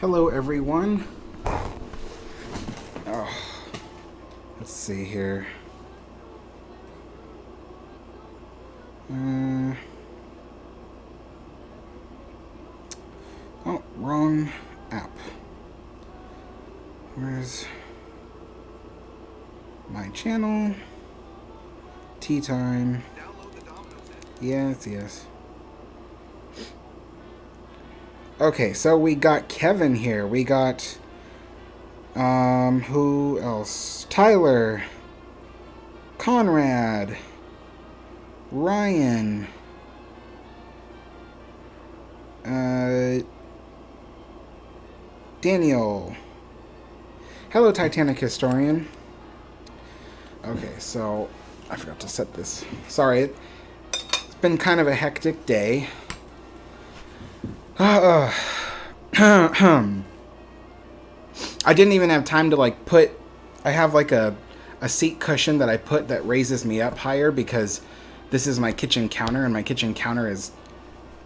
Hello everyone. Oh, let's see here. Oh, wrong app. Where's my channel? Tea time. Yes, yes. Okay, so we got Kevin here. We got, who else? Tyler. Conrad. Ryan. Daniel. Hello, Titanic historian. Okay, so I forgot to set this. Sorry, it's been kind of a hectic day. I didn't even have time to like put. I have like a seat cushion that I put that raises me up higher because this is my kitchen counter, and my kitchen counter is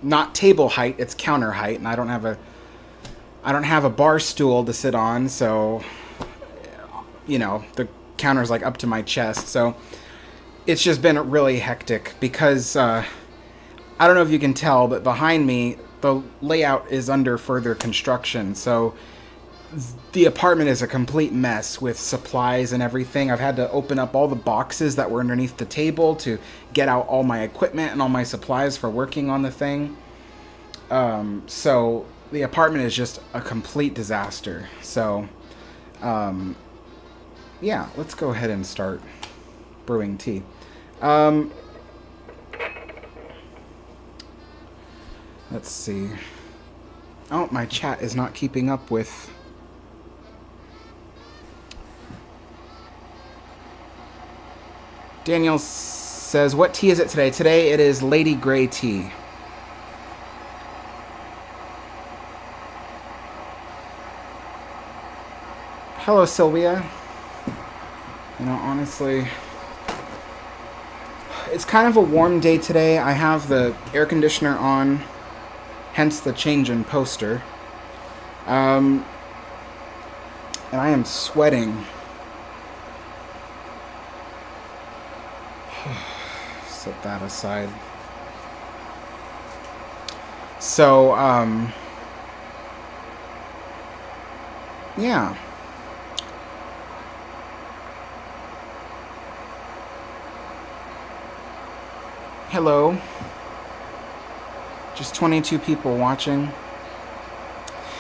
not table height; it's counter height, and I don't have a bar stool to sit on, so you know the counter's like up to my chest. So it's just been really hectic because I don't know if you can tell, but behind me the layout is under further construction, so the apartment is a complete mess with supplies and everything. I've had to open up all the boxes that were underneath the table to get out all my equipment and all my supplies for working on the thing. So the apartment is just a complete disaster. So, yeah, let's go ahead and start brewing tea. Let's see. Oh, my chat is not keeping up with... Daniel says, what tea is it today? Today it is Lady Grey tea. Hello, Sylvia. You know, honestly, it's kind of a warm day today. I have the air conditioner on, hence the change in poster. And I am sweating. Set that aside. So, yeah. Hello. Just 22 people watching.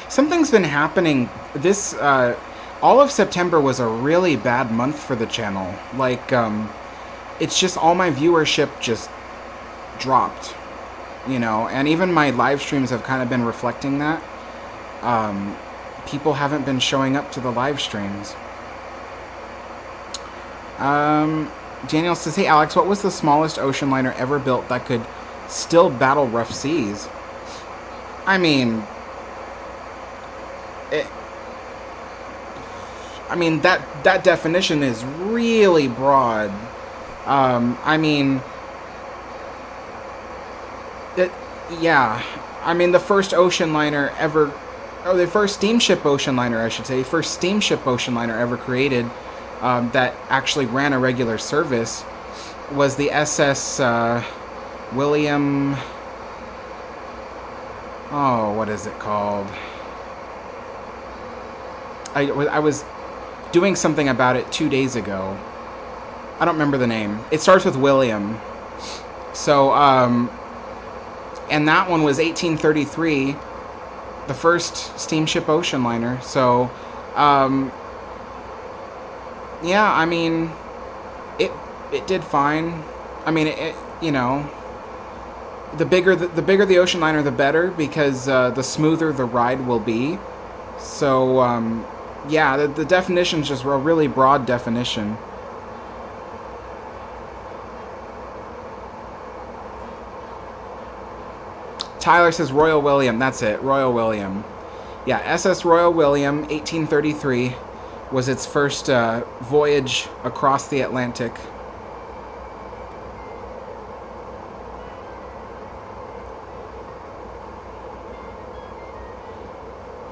Something's been happening. This, all of September was a really bad month for the channel. Like, it's just all my viewership just dropped, you know, and even my live streams have kind of been reflecting that. People haven't been showing up to the live streams. Daniel says, hey Alex, what was the smallest ocean liner ever built that could still battle rough seas? I mean, that definition is really broad. I mean, yeah. I mean, the first ocean liner ever, or the first steamship ocean liner, I should say, first steamship ocean liner ever created that actually ran a regular service was the SS William. Oh, what is it called? I was doing something about it 2 days ago. I don't remember the name. It starts with William. So, and that one was 1833, the first steamship ocean liner. So, yeah, I mean, it did fine. I mean, it you know, the bigger the ocean liner, the better, because the smoother the ride will be. So, yeah, the definition's just a really broad definition. Tyler says Royal William. That's it, Royal William. Yeah, SS Royal William, 1833, was its first voyage across the Atlantic.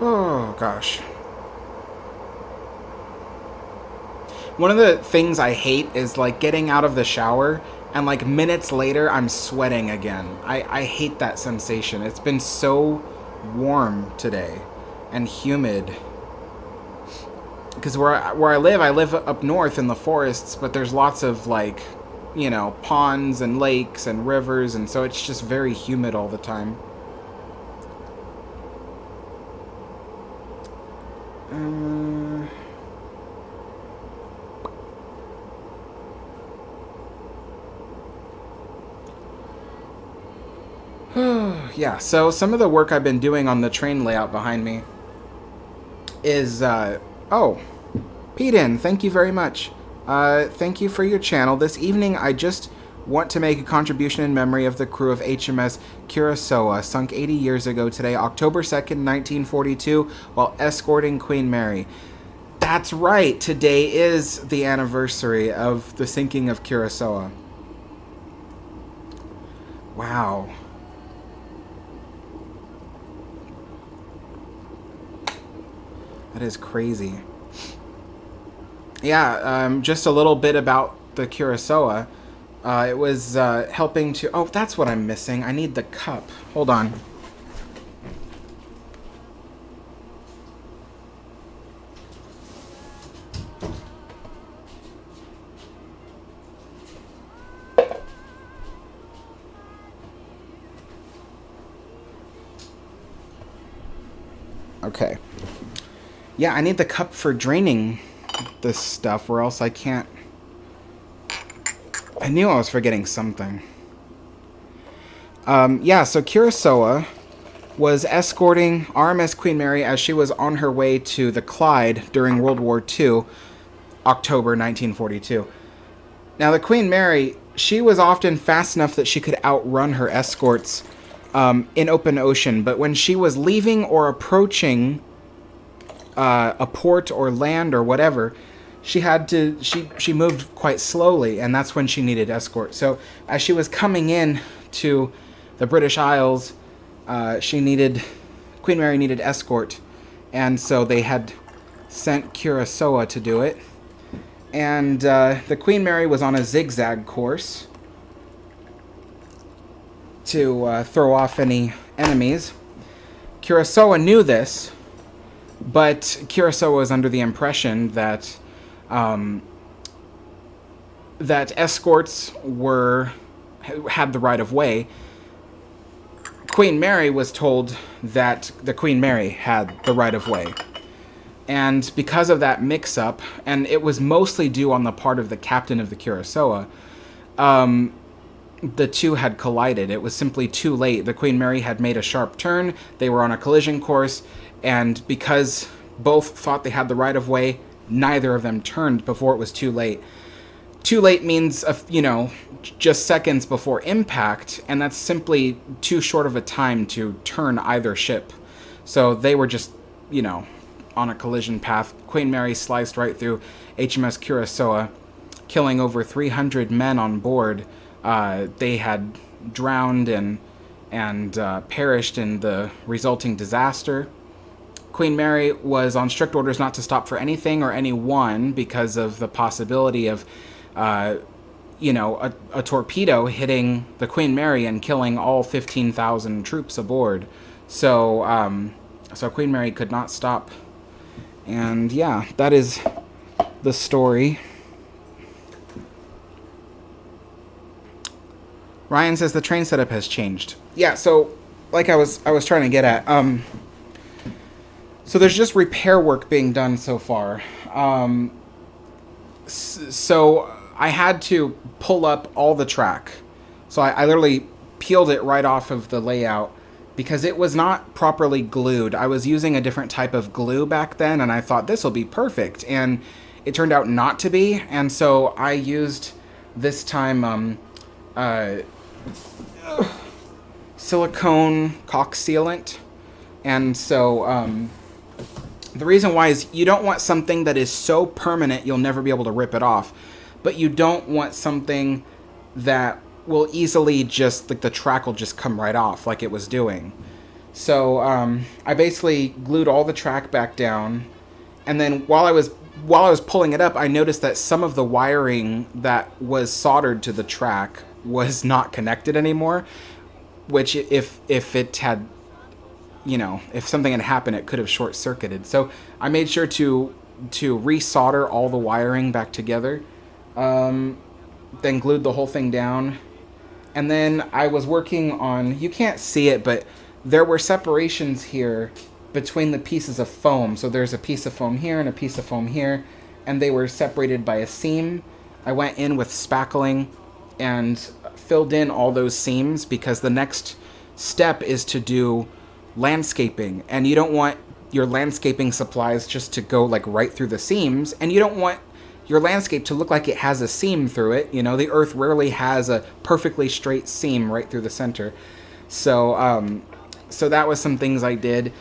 Oh, gosh. One of the things I hate is like getting out of the shower and like minutes later I'm sweating again. I hate that sensation. It's been so warm today and humid. Because where I live up north in the forests, but there's lots of like, you know, ponds and lakes and rivers, and so it's just very humid all the time. Yeah, so some of the work I've been doing on the train layout behind me is, oh, Peden, thank you very much. Thank you for your channel. This evening I just want to make a contribution in memory of the crew of HMS Curaçao, sunk 80 years ago today, October 2nd, 1942, while escorting Queen Mary. That's right, today is the anniversary of the sinking of Curaçao. Wow. That is crazy. Yeah, just a little bit about the Curaçao. It was helping to... Oh, that's what I'm missing. I need the cup. Hold on. Okay. Yeah, I need the cup for draining this stuff, or else I can't... I knew I was forgetting something. Yeah, so Curaçao was escorting RMS Queen Mary as she was on her way to the Clyde during World War II, October 1942. Now, the Queen Mary, she was often fast enough that she could outrun her escorts in open ocean, but when she was leaving or approaching a port or land or whatever, she had to, she moved quite slowly, and that's when she needed escort. So as she was coming in to the British Isles, Queen Mary needed escort, and so they had sent Curaçao to do it. And the Queen Mary was on a zigzag course to throw off any enemies. Curaçao knew this, but Curaçao was under the impression that that escorts had the right of way. Queen Mary was told that the Queen Mary had the right of way. And because of that mix-up, and it was mostly due on the part of the captain of the Curaçao, the two had collided. It was simply too late. The Queen Mary had made a sharp turn, they were on a collision course, and because both thought they had the right of way, neither of them turned before it was too late. Too late means, just seconds before impact, and that's simply too short of a time to turn either ship. So they were just, on a collision path. Queen Mary sliced right through HMS Curaçao, killing over 300 men on board. They had drowned and perished in the resulting disaster. Queen Mary was on strict orders not to stop for anything or anyone because of the possibility of, a torpedo hitting the Queen Mary and killing all 15,000 troops aboard. So Queen Mary could not stop. And yeah, that is the story. Ryan says the train setup has changed. Yeah, so like I was trying to get at, so there's just repair work being done so far. So I had to pull up all the track. So I literally peeled it right off of the layout because it was not properly glued. I was using a different type of glue back then, and I thought this will be perfect. And it turned out not to be. And so I used this time silicone caulk sealant. And so the reason why is you don't want something that is so permanent you'll never be able to rip it off. But you don't want something that will easily just, like the track will just come right off like it was doing. So I basically glued all the track back down, and then while I was pulling it up, I noticed that some of the wiring that was soldered to the track was not connected anymore. Which, if it had, if something had happened, it could have short circuited. So I made sure to resolder all the wiring back together, then glued the whole thing down, and then I was working on. You can't see it, but there were separations here between the pieces of foam. So there's a piece of foam here and a piece of foam here, and they were separated by a seam. I went in with spackling and filled in all those seams, because the next step is to do landscaping, and you don't want your landscaping supplies just to go like right through the seams, and you don't want your landscape to look like it has a seam through it. The earth rarely has a perfectly straight seam right through the center. So so that was some things I did.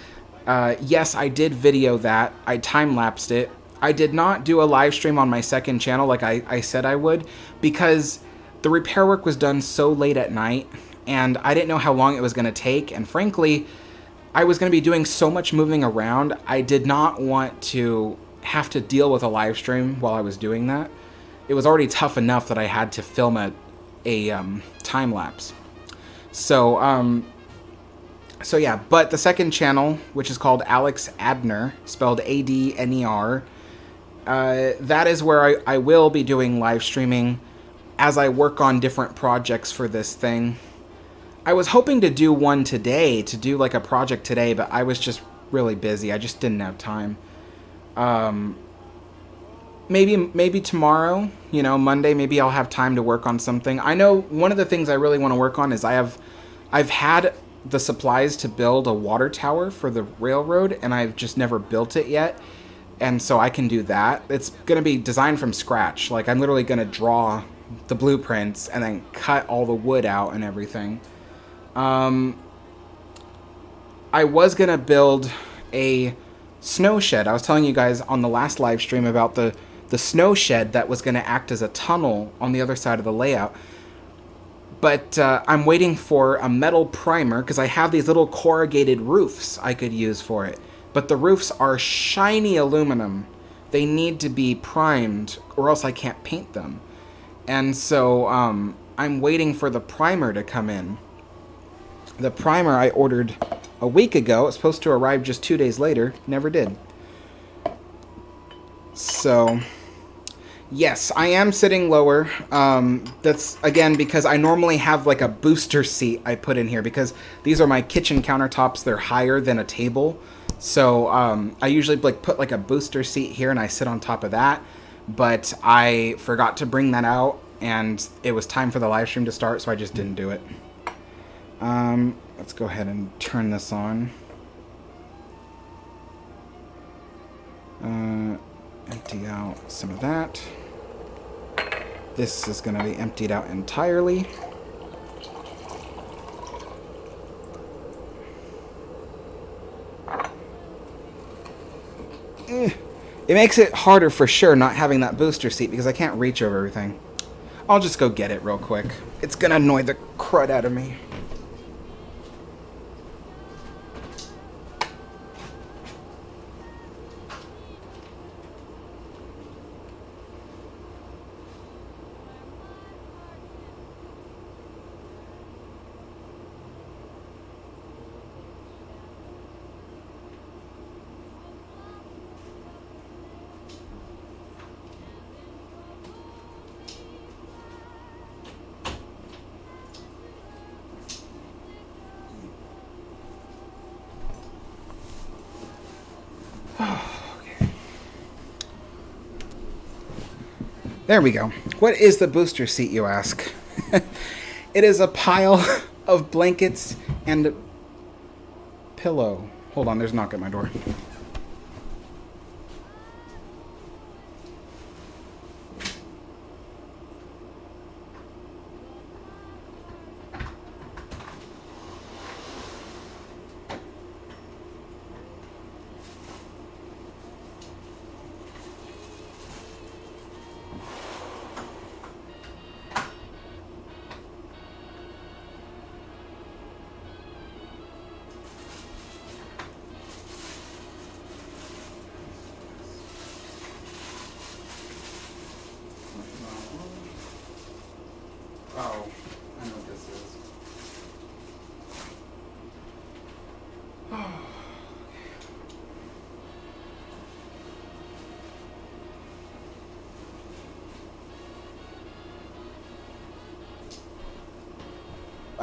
Yes, I did video that. I time-lapsed it. I did not do a live stream on my second channel like I said I would, because the repair work was done so late at night, and I didn't know how long it was going to take, and frankly, I was going to be doing so much moving around, I did not want to have to deal with a live stream while I was doing that. It was already tough enough that I had to film a time-lapse. So yeah, but the second channel, which is called Alex Adner, spelled Adner, that is where I will be doing live streaming as I work on different projects for this thing. I was hoping to do one today, to do like a project today, but I was just really busy. I just didn't have time. Maybe tomorrow, Monday, maybe I'll have time to work on something. I know one of the things I really want to work on is I've had the supplies to build a water tower for the railroad, and I've just never built it yet. And so I can do that. It's going to be designed from scratch. Like, I'm literally going to draw the blueprints and then cut all the wood out and everything. I was going to build a snow shed. I was telling you guys on the last live stream about the snow shed that was going to act as a tunnel on the other side of the layout. But I'm waiting for a metal primer, because I have these little corrugated roofs I could use for it. But the roofs are shiny aluminum. They need to be primed, or else I can't paint them. And so I'm waiting for the primer to come in. The primer I ordered a week ago. It's supposed to arrive just 2 days later. Never did. So, yes, I am sitting lower. That's, again, because I normally have like a booster seat I put in here, because these are my kitchen countertops. They're higher than a table. So I usually put like a booster seat here, and I sit on top of that. But I forgot to bring that out, and it was time for the live stream to start, so I just didn't do it. Let's go ahead and turn this on. Empty out some of that. This is going to be emptied out entirely. It makes it harder for sure not having that booster seat, because I can't reach over everything. I'll just go get it real quick. It's going to annoy the crud out of me. There we go. What is the booster seat, you ask? It is a pile of blankets and pillow. Hold on, there's a knock at my door.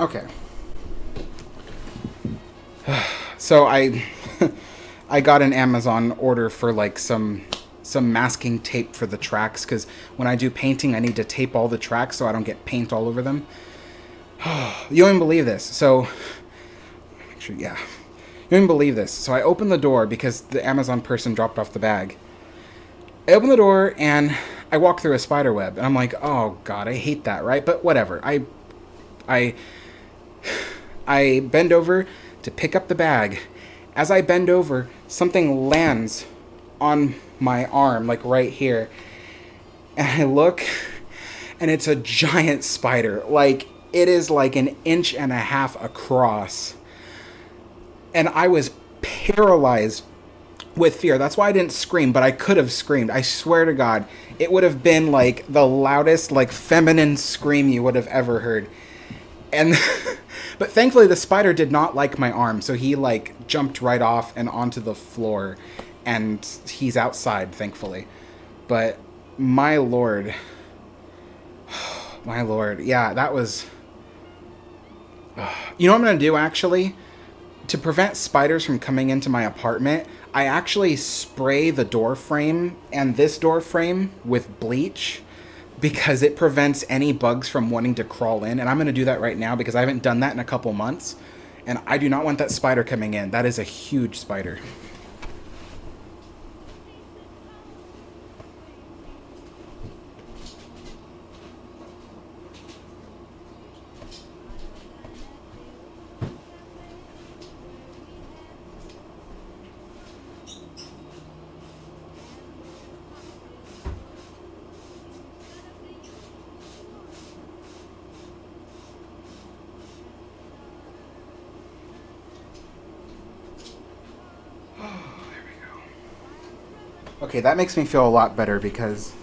Okay. So I I got an Amazon order for like some masking tape for the tracks, because when I do painting I need to tape all the tracks so I don't get paint all over them. You won't believe this. So actually, yeah. You won't believe this. So I opened the door because the Amazon person dropped off the bag. I open the door and I walk through a spider web and I'm like, oh god, I hate that, right? But whatever. I bend over to pick up the bag. As I bend over, something lands on my arm, like right here. And I look, and it's a giant spider. Like, it is like 1.5 inches across. And I was paralyzed with fear. That's why I didn't scream, but I could have screamed. I swear to God, it would have been like the loudest, like, feminine scream you would have ever heard. And but thankfully the spider did not like my arm, so he like jumped right off and onto the floor, and he's outside, thankfully. But my lord, my lord, yeah, that was. You know what I'm gonna do, actually, to prevent spiders from coming into my apartment? I actually spray the door frame and this door frame with bleach, because it prevents any bugs from wanting to crawl in. And I'm going to do that right now because I haven't done that in a couple months. And I do not want that spider coming in. That is a huge spider. Okay, that makes me feel a lot better because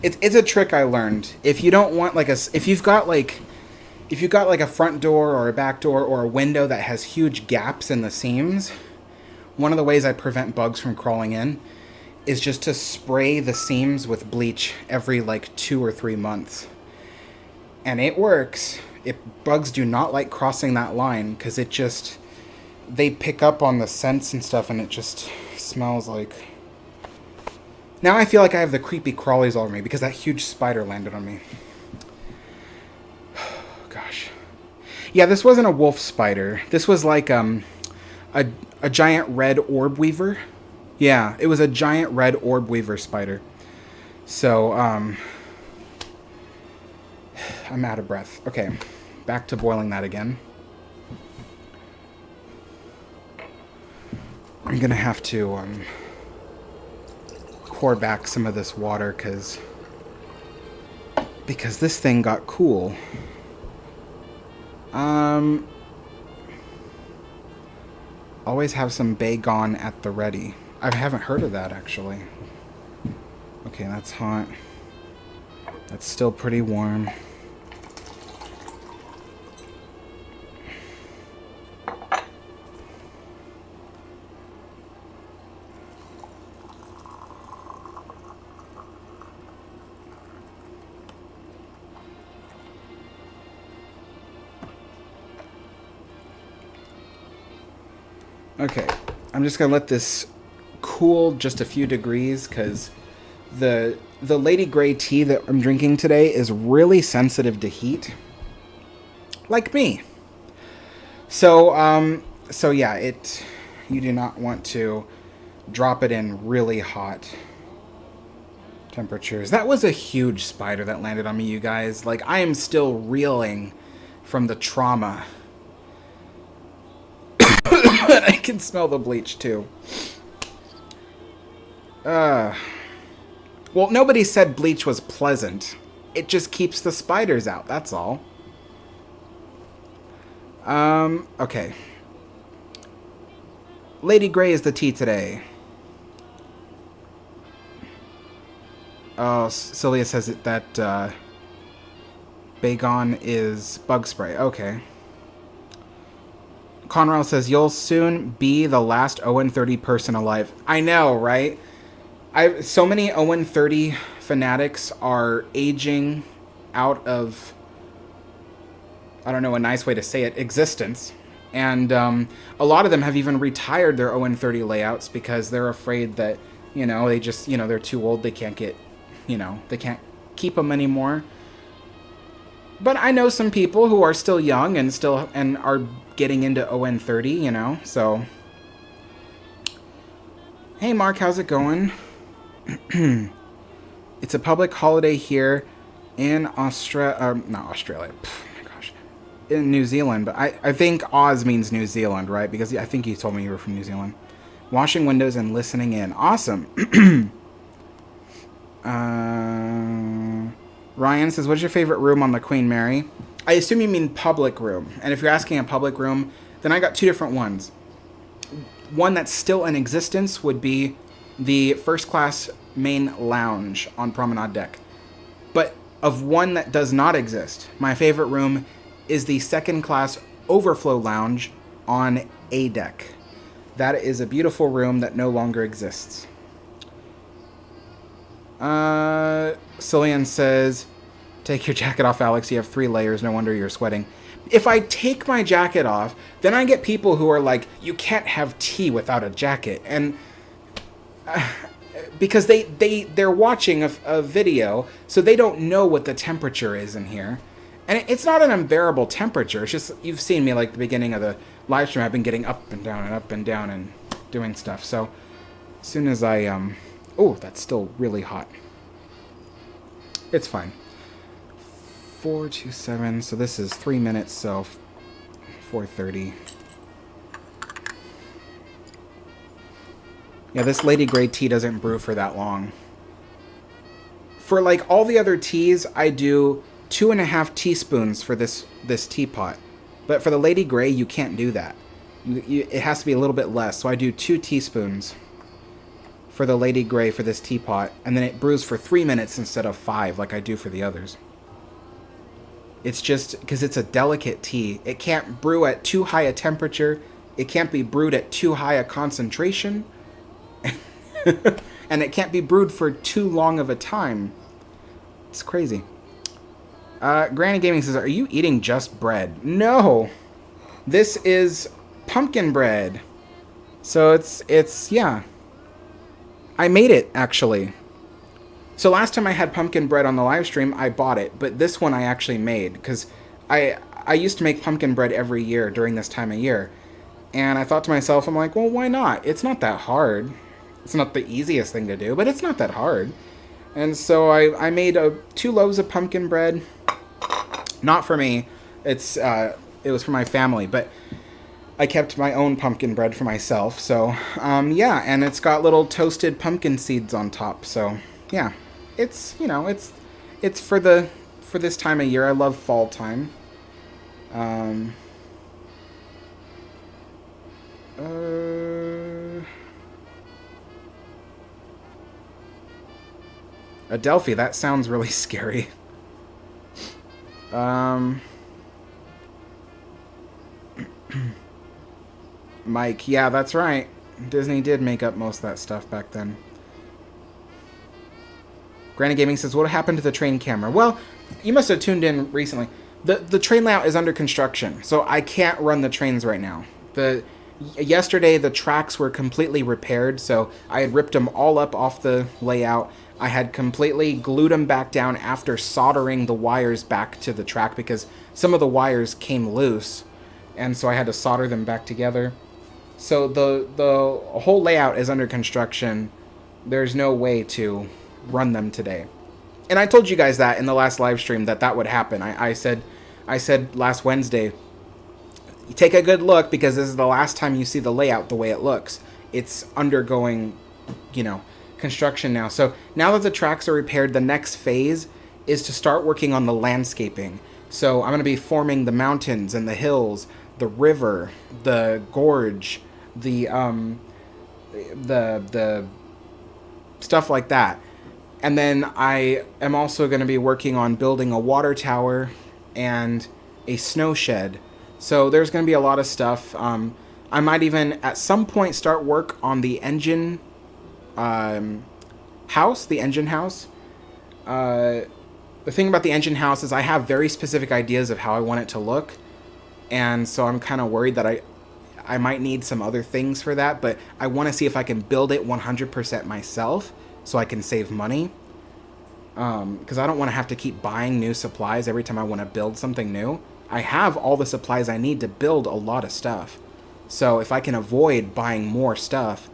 it's a trick I learned. If you don't want like if you've got like a front door or a back door or a window that has huge gaps in the seams, one of the ways I prevent bugs from crawling in is just to spray the seams with bleach every like 2 or 3 months. And it works. Bugs do not like crossing that line because they pick up on the scents and stuff, and it just smells like. Now I feel like I have the creepy crawlies all over me because that huge spider landed on me. Gosh. Yeah, this wasn't a wolf spider. This was like a giant red orb weaver. Yeah, it was a giant red orb weaver spider. So, I'm out of breath. Okay, back to boiling that again. I'm gonna have to pour back some of this water because this thing got cool. Always have some Baygon at the ready. I haven't heard of that, actually. Okay, that's hot. That's still pretty warm. Okay, I'm just gonna let this cool just a few degrees because the Lady Grey tea that I'm drinking today is really sensitive to heat, like me. So yeah, you do not want to drop it in really hot temperatures. That was a huge spider that landed on me, you guys. Like, I am still reeling from the trauma. I can smell the bleach too. Well, nobody said bleach was pleasant. It just keeps the spiders out, that's all. Okay. Lady Grey is the tea today. Oh, Celia says that Baygon is bug spray. Okay. Conrad says, you'll soon be the last 0-30 person alive. I know, right? So many 0-30 fanatics are aging out of I don't know a nice way to say it, existence. And a lot of them have even retired their ON30 layouts because they're afraid that, they just, they're too old. They can't get, they can't keep them anymore. But I know some people who are still young and are getting into ON30, so. Hey, Mark, how's it going? It's a public holiday here in not Australia. In New Zealand, but I think Oz means New Zealand, right? Because I think you told me you were from New Zealand. Washing windows and listening in. Awesome. Ryan says, what's your favorite room on the Queen Mary? I assume you mean public room. And if you're asking a public room, then I got two different ones. One that's still in existence would be the first class main lounge on Promenade Deck. But of one that does not exist, my favorite room is the second class overflow lounge on A deck. That is a beautiful room that no longer exists. Cillian says, take your jacket off, Alex. You have 3 layers. No wonder you're sweating. If I take my jacket off, then I get people who are like, you can't have tea without a jacket. And because they're watching a video, so they don't know what the temperature is in here. And it's not an unbearable temperature. It's just, you've seen me like the beginning of the live stream. I've been getting up and down and doing stuff. So as soon as I, oh, that's still really hot. It's fine. 4:27. So this is 3 minutes. So 4:30. Yeah, this Lady Grey tea doesn't brew for that long. For like all the other teas, I do 2.5 teaspoons for this teapot. But for the Lady Grey, you can't do that. It has to be a little bit less. So I do 2 teaspoons for the Lady Grey for this teapot. And then it brews for 3 minutes instead of 5 like I do for the others. It's just because it's a delicate tea. It can't brew at too high a temperature. It can't be brewed at too high a concentration. And it can't be brewed for too long of a time. It's crazy. Granny Gaming says, are you eating just bread? No. This is pumpkin bread. So it's yeah. I made it, actually. So last time I had pumpkin bread on the live stream, I bought it. But this one I actually made. Because I used to make pumpkin bread every year during this time of year. And I thought to myself, I'm like, well, why not? It's not that hard. It's not the easiest thing to do, but it's not that hard. And so I made 2 loaves of pumpkin bread. Not for me. It was for my family, but I kept my own pumpkin bread for myself. So, yeah, and it's got little toasted pumpkin seeds on top. So, yeah, it's for this time of year. I love fall time. Adelphi, that sounds really scary. Mike, yeah, that's right. Disney did make up most of that stuff back then. Granny Gaming says, what happened to the train camera? Well, you must have tuned in recently. The train layout is under construction, so I can't run the trains right now. Yesterday, the tracks were completely repaired, so I had ripped them all up off the layout. I had completely glued them back down after soldering the wires back to the track because some of the wires came loose, and so I had to solder them back together. So the whole layout is under construction. There's no way to run them today. And I told you guys that in the last live stream that would happen. I said last Wednesday, take a good look because this is the last time you see the layout the way it looks. It's undergoing, construction now. So now that the tracks are repaired, the next phase is to start working on the landscaping. So I'm going to be forming the mountains and the hills, the river, the gorge, the stuff like that. And then I am also going to be working on building a water tower and a snow shed. So there's going to be a lot of stuff. I might even at some point start work on the engine house, the engine house. the thing about the engine house is I have very specific ideas of how I want it to look, and so I'm kind of worried that I might need some other things for that, but I want to see if I can build it 100% myself so I can save money. Because I don't want to have to keep buying new supplies every time I want to build something new. I have all the supplies I need to build a lot of stuff. So if I can avoid buying more stuff,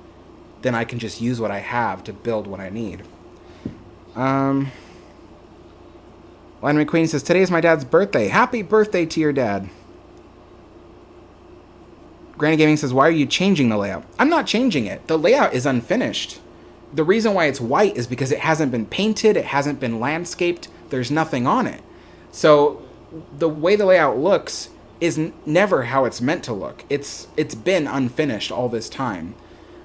then I can just use what I have to build what I need. Landry McQueen says, today is my dad's birthday. Happy birthday to your dad. Granny Gaming says, why are you changing the layout? I'm not changing it. The layout is unfinished. The reason why it's white is because it hasn't been painted, it hasn't been landscaped, there's nothing on it. So the way the layout looks is never how it's meant to look. It's been unfinished all this time.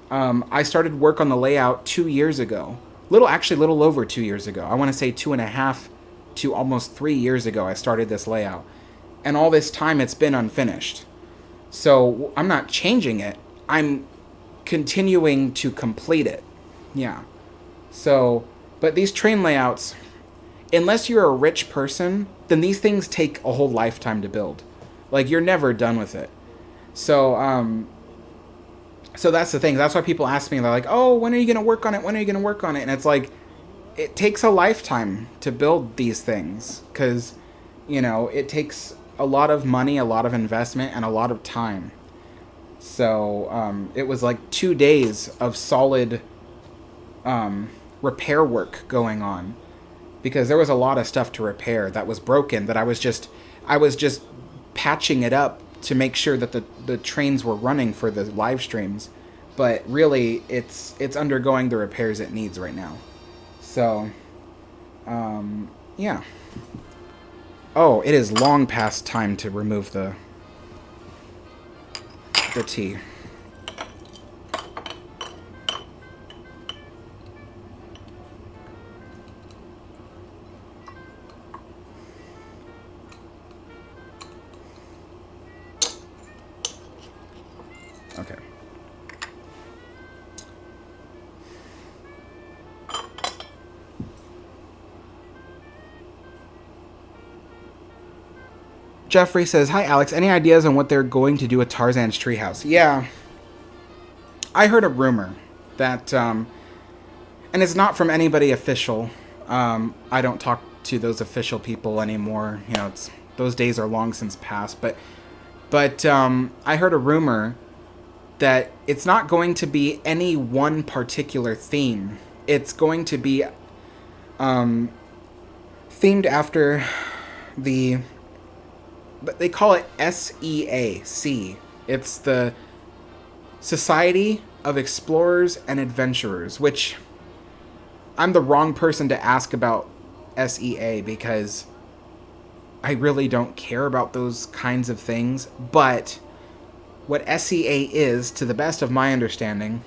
I started work on the layout 2 years ago. Little over 2 years ago. I want to say 2.5 to almost 3 years ago I started this layout. And all this time it's been unfinished. So I'm not changing it. I'm continuing to complete it. Yeah. So, but these train layouts, unless you're a rich person, then these things take a whole lifetime to build. Like, you're never done with it. So, so that's the thing. That's why people ask me, they're like, oh, when are you going to work on it? When are you going to work on it? And it's like, it takes a lifetime to build these things. Because, you know, it takes a lot of money, a lot of investment, and a lot of time. So, it was like 2 days of solid repair work going on, because there was a lot of stuff to repair that was broken that I was just patching it up to make sure that the trains were running for the live streams, but really it's undergoing the repairs it needs right now. So yeah. Oh, it is long past time to remove the tea. Okay. Jeffrey says, hi, Alex. Any ideas on what they're going to do with Tarzan's treehouse? Yeah. I heard a rumor that, and it's not from anybody official. I don't talk to those official people anymore. You know, those days are long since past. But I heard a rumor that it's not going to be any one particular theme. It's going to be themed after but they call it SEAC. It's the Society of Explorers and Adventurers, which I'm the wrong person to ask about SEA because I really don't care about those kinds of things. But what SEA is, to the best of my understanding,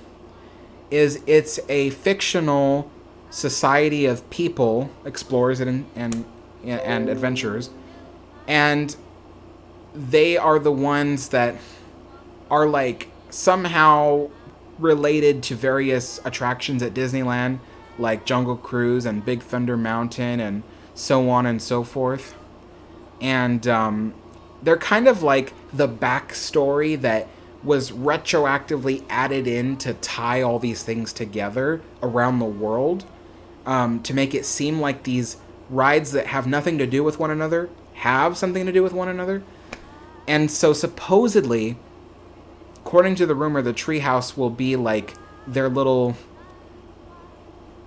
is it's a fictional society of people, explorers and adventurers, and they are the ones that are like somehow related to various attractions at Disneyland, like Jungle Cruise and Big Thunder Mountain and so on and so forth. And they're kind of like the backstory that was retroactively added in to tie all these things together around the world, to make it seem like these rides that have nothing to do with one another have something to do with one another. And so supposedly, according to the rumor, the treehouse will be like their little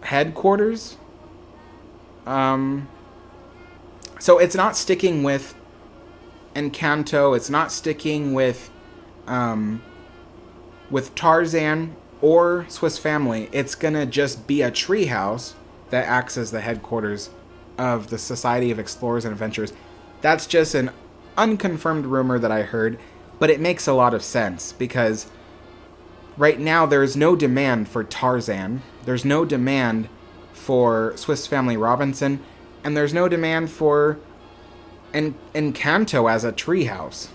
headquarters. So it's not sticking with Encanto. It's not sticking with Tarzan or Swiss Family. It's gonna just be a treehouse that acts as the headquarters of the Society of Explorers and Adventurers. That's just an unconfirmed rumor that I heard, but it makes a lot of sense because right now there's no demand for Tarzan, there's no demand for Swiss Family Robinson, and there's no demand for Encanto as a treehouse.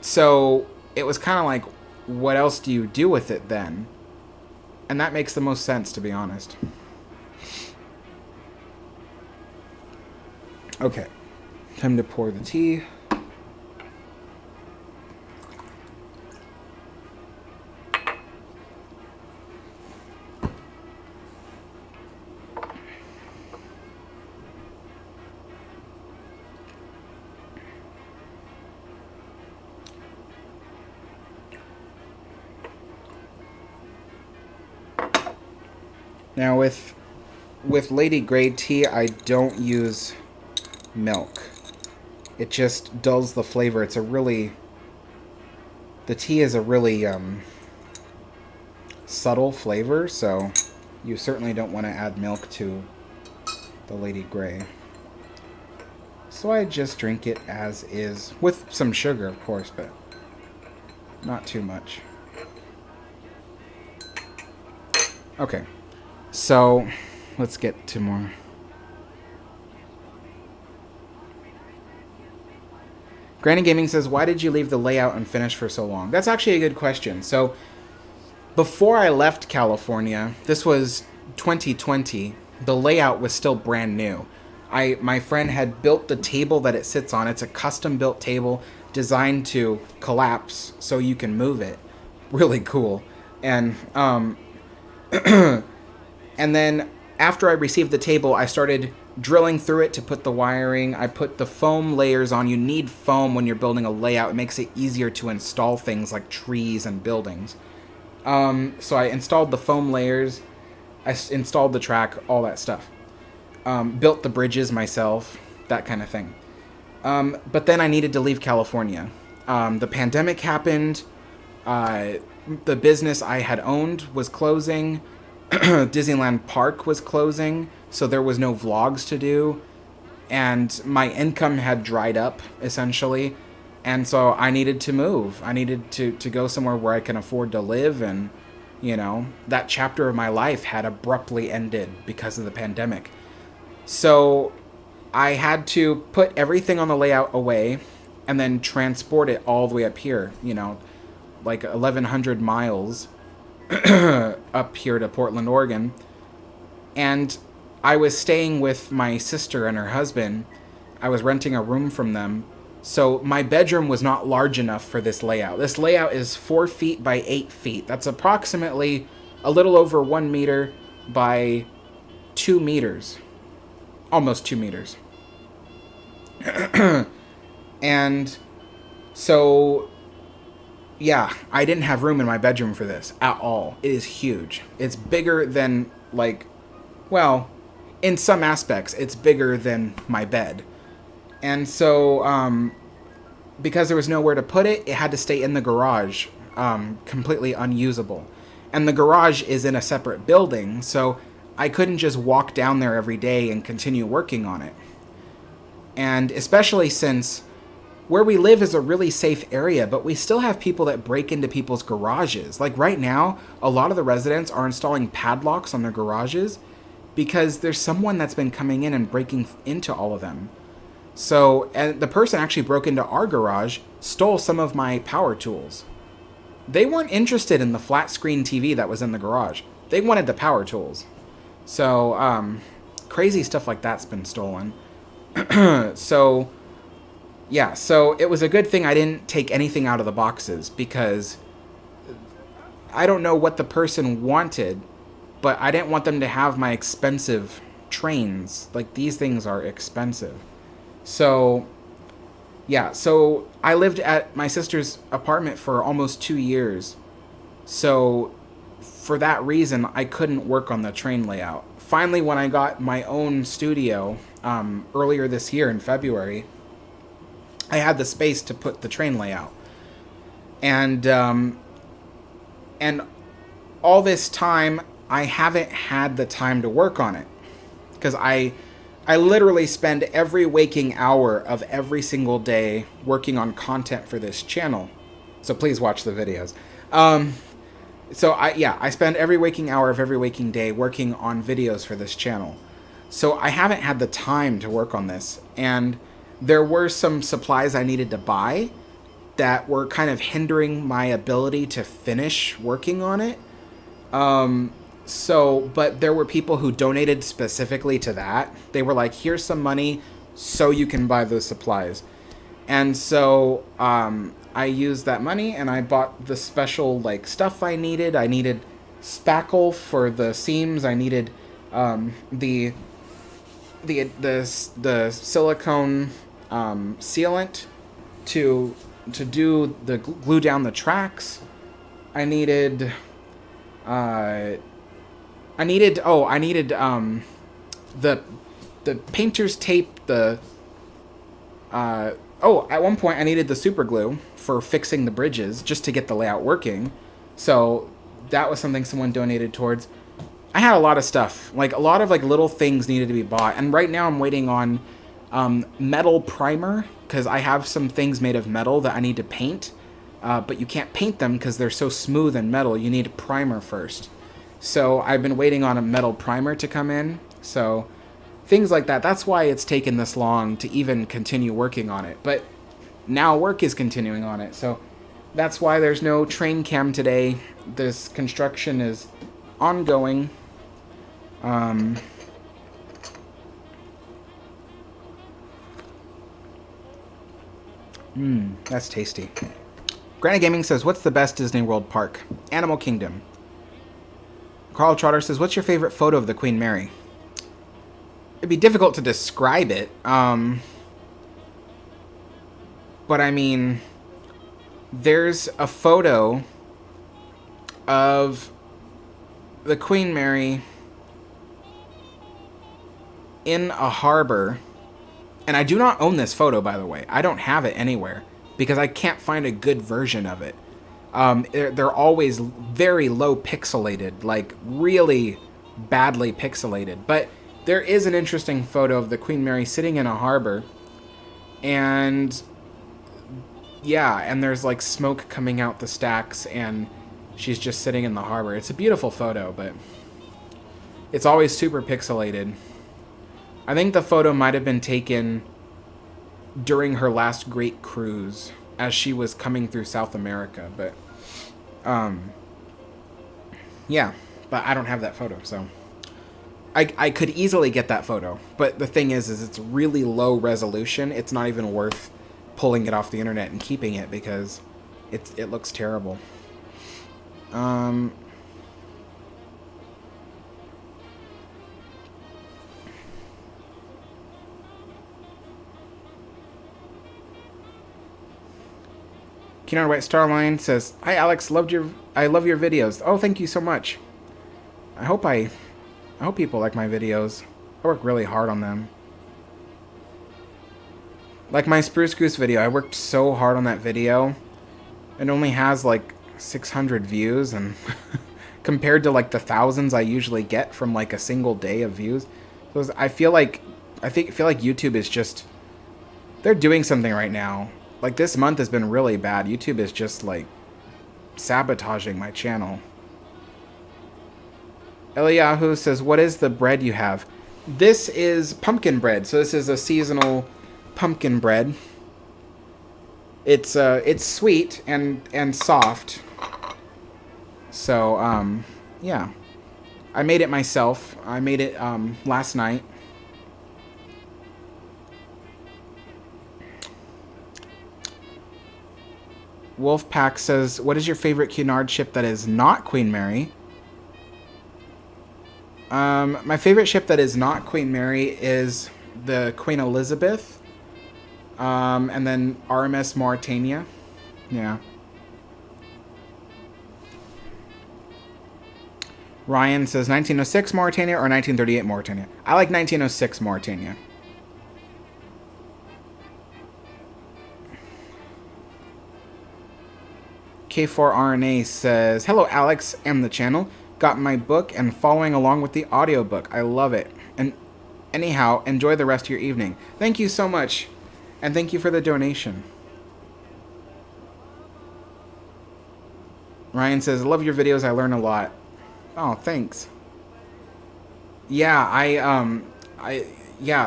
So it was kind of like, what else do you do with it then? And that makes the most sense, to be honest. Okay, time to pour the tea. Now with Lady Grey tea, I don't use milk. It just dulls the flavor. It's a really... The tea is a really subtle flavor, so you certainly don't want to add milk to the Lady Grey. So I just drink it as is, with some sugar, of course, but not too much. Okay, so let's get to more. Granny Gaming says, why did you leave the layout unfinished for so long? That's actually a good question. So, before I left California, this was 2020, the layout was still brand new. My friend had built the table that it sits on. It's a custom-built table designed to collapse so you can move it. Really cool. And, and then after I received the table, I started drilling through it to put the wiring. I put the foam layers on. You need foam when you're building a layout. It makes it easier to install things like trees and buildings. So I installed the foam layers. I installed the track, all that stuff. Built the bridges myself, that kind of thing. But then I needed to leave California. The pandemic happened. The business I had owned was closing. Disneyland Park was closing, so there was no vlogs to do, and my income had dried up, essentially, and so I needed to move. I needed to go somewhere where I can afford to live, and, you know, that chapter of my life had abruptly ended because of the pandemic. So I had to put everything on the layout away, and then transport it all the way up here, you know, like 1,100 miles up here to Portland, Oregon. And I was staying with my sister and her husband. I was renting a room from them. So my bedroom was not large enough for this layout. This layout is 4 feet by 8 feet. That's approximately a little over 1 meter by 2 meters. Almost 2 meters. And so, yeah, I didn't have room in my bedroom for this at all. It is huge. It's bigger than, like, well, in some aspects, it's bigger than my bed. And so, because there was nowhere to put it, it had to stay in the garage, completely unusable. And the garage is in a separate building, so I couldn't just walk down there every day and continue working on it. And especially since where we live is a really safe area, but we still have people that break into people's garages. Like right now, a lot of the residents are installing padlocks on their garages because there's someone that's been coming in and breaking into all of them. So, and the person actually broke into our garage, stole some of my power tools. They weren't interested in the flat screen TV that was in the garage. They wanted the power tools. So, crazy stuff like that's been stolen. So, yeah, so it was a good thing I didn't take anything out of the boxes because I don't know what the person wanted, but I didn't want them to have my expensive trains. Like, these things are expensive. So, yeah, so I lived at my sister's apartment for almost 2 years. So, for that reason, I couldn't work on the train layout. Finally, when I got my own studio earlier this year in February, I had the space to put the train layout. And all this time, I haven't had the time to work on it. Because I literally spend every waking hour of every single day working on content for this channel. So please watch the videos. So I spend every waking hour of every waking day working on videos for this channel. So I haven't had the time to work on this. And there were some supplies I needed to buy that were kind of hindering my ability to finish working on it. But there were people who donated specifically to that. They were like, here's some money, so you can buy those supplies. And so I used that money and I bought the special like stuff I needed. I needed spackle for the seams. I needed the silicone sealant to do the glue down the tracks. I needed the painter's tape, at one point I needed the super glue for fixing the bridges just to get the layout working. So that was something someone donated towards. I had a lot of stuff, like a lot of like little things needed to be bought. And right now I'm waiting on metal primer because I have some things made of metal that I need to paint. But you can't paint them because they're so smooth and metal. You need a primer first. So I've been waiting on a metal primer to come in. So things like that. That's why it's taken this long to even continue working on it. But now work is continuing on it. So that's why there's no train cam today. This construction is ongoing. That's tasty. Granny Gaming says, what's the best Disney World park? Animal Kingdom. Carl Trotter says, what's your favorite photo of the Queen Mary? It'd be difficult to describe it. But I mean, there's a photo of the Queen Mary in a harbor. And I do not own this photo, by the way. I don't have it anywhere because I can't find a good version of it. They're always very low pixelated, like really badly pixelated. But there is an interesting photo of the Queen Mary sitting in a harbor. And yeah, and there's like smoke coming out the stacks and she's just sitting in the harbor. It's a beautiful photo, but it's always super pixelated. I think the photo might have been taken during her last great cruise as she was coming through South America, but yeah, but I don't have that photo, so I could easily get that photo, but the thing is it's really low resolution. It's not even worth pulling it off the internet and keeping it because it looks terrible. Cunard White Starline says, "Hi Alex, I love your videos." Oh, thank you so much. I hope people like my videos. I work really hard on them. Like my Spruce Goose video, I worked so hard on that video. It only has like 600 views, and compared to like the thousands I usually get from like a single day of views, I feel like YouTube is just, they're doing something right now. Like this month has been really bad. YouTube is just like sabotaging my channel. Eliyahu says, what is the bread you have? This is pumpkin bread. So this is a seasonal pumpkin bread. It's sweet and soft. So yeah. I made it myself. I made it last night. Wolfpack says, what is your favorite Cunard ship that is not Queen Mary? My favorite ship that is not Queen Mary is the Queen Elizabeth. And then RMS Mauretania. Yeah. Ryan says 1906 Mauretania or 1938 Mauretania. I like 1906 Mauretania. K4RNA says, hello Alex and the channel. Got my book and following along with the audiobook. I love it. And anyhow, enjoy the rest of your evening. Thank you so much. And thank you for the donation. Ryan says, love your videos. I learn a lot. Oh, thanks. Yeah,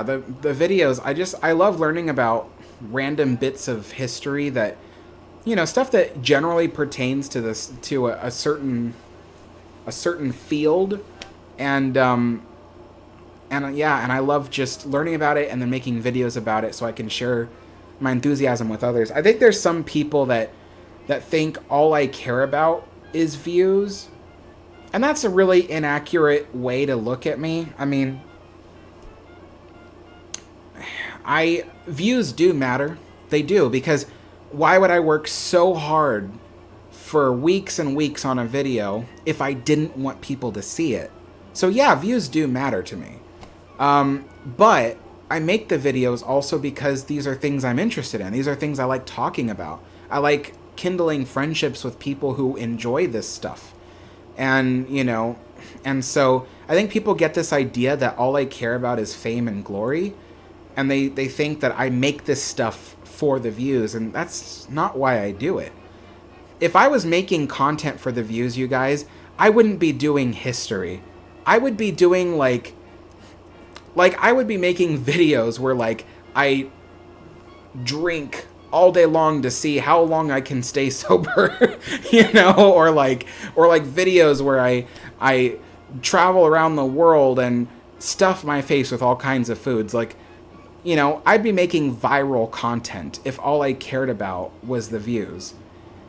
the videos, I love learning about random bits of history that, you know, stuff that generally pertains to this, to a certain field, and And yeah, and I love just learning about it and then making videos about it so I can share my enthusiasm with others. I think there's some people that think all I care about is views. And that's a really inaccurate way to look at me. I mean, views do matter. They do, because why would I work so hard for weeks and weeks on a video if I didn't want people to see it? So yeah, views do matter to me. But I make the videos also because these are things I'm interested in. These are things I like talking about. I like kindling friendships with people who enjoy this stuff. And, you know, and so I think people get this idea that all I care about is fame and glory. And they think that I make this stuff for the views, and that's not why I do it. If I was making content for the views, you guys, I wouldn't be doing history. I would be doing like I would be making videos where like I drink all day long to see how long I can stay sober, you know, or like videos where I travel around the world and stuff my face with all kinds of foods. Like, you know, I'd be making viral content if all I cared about was the views.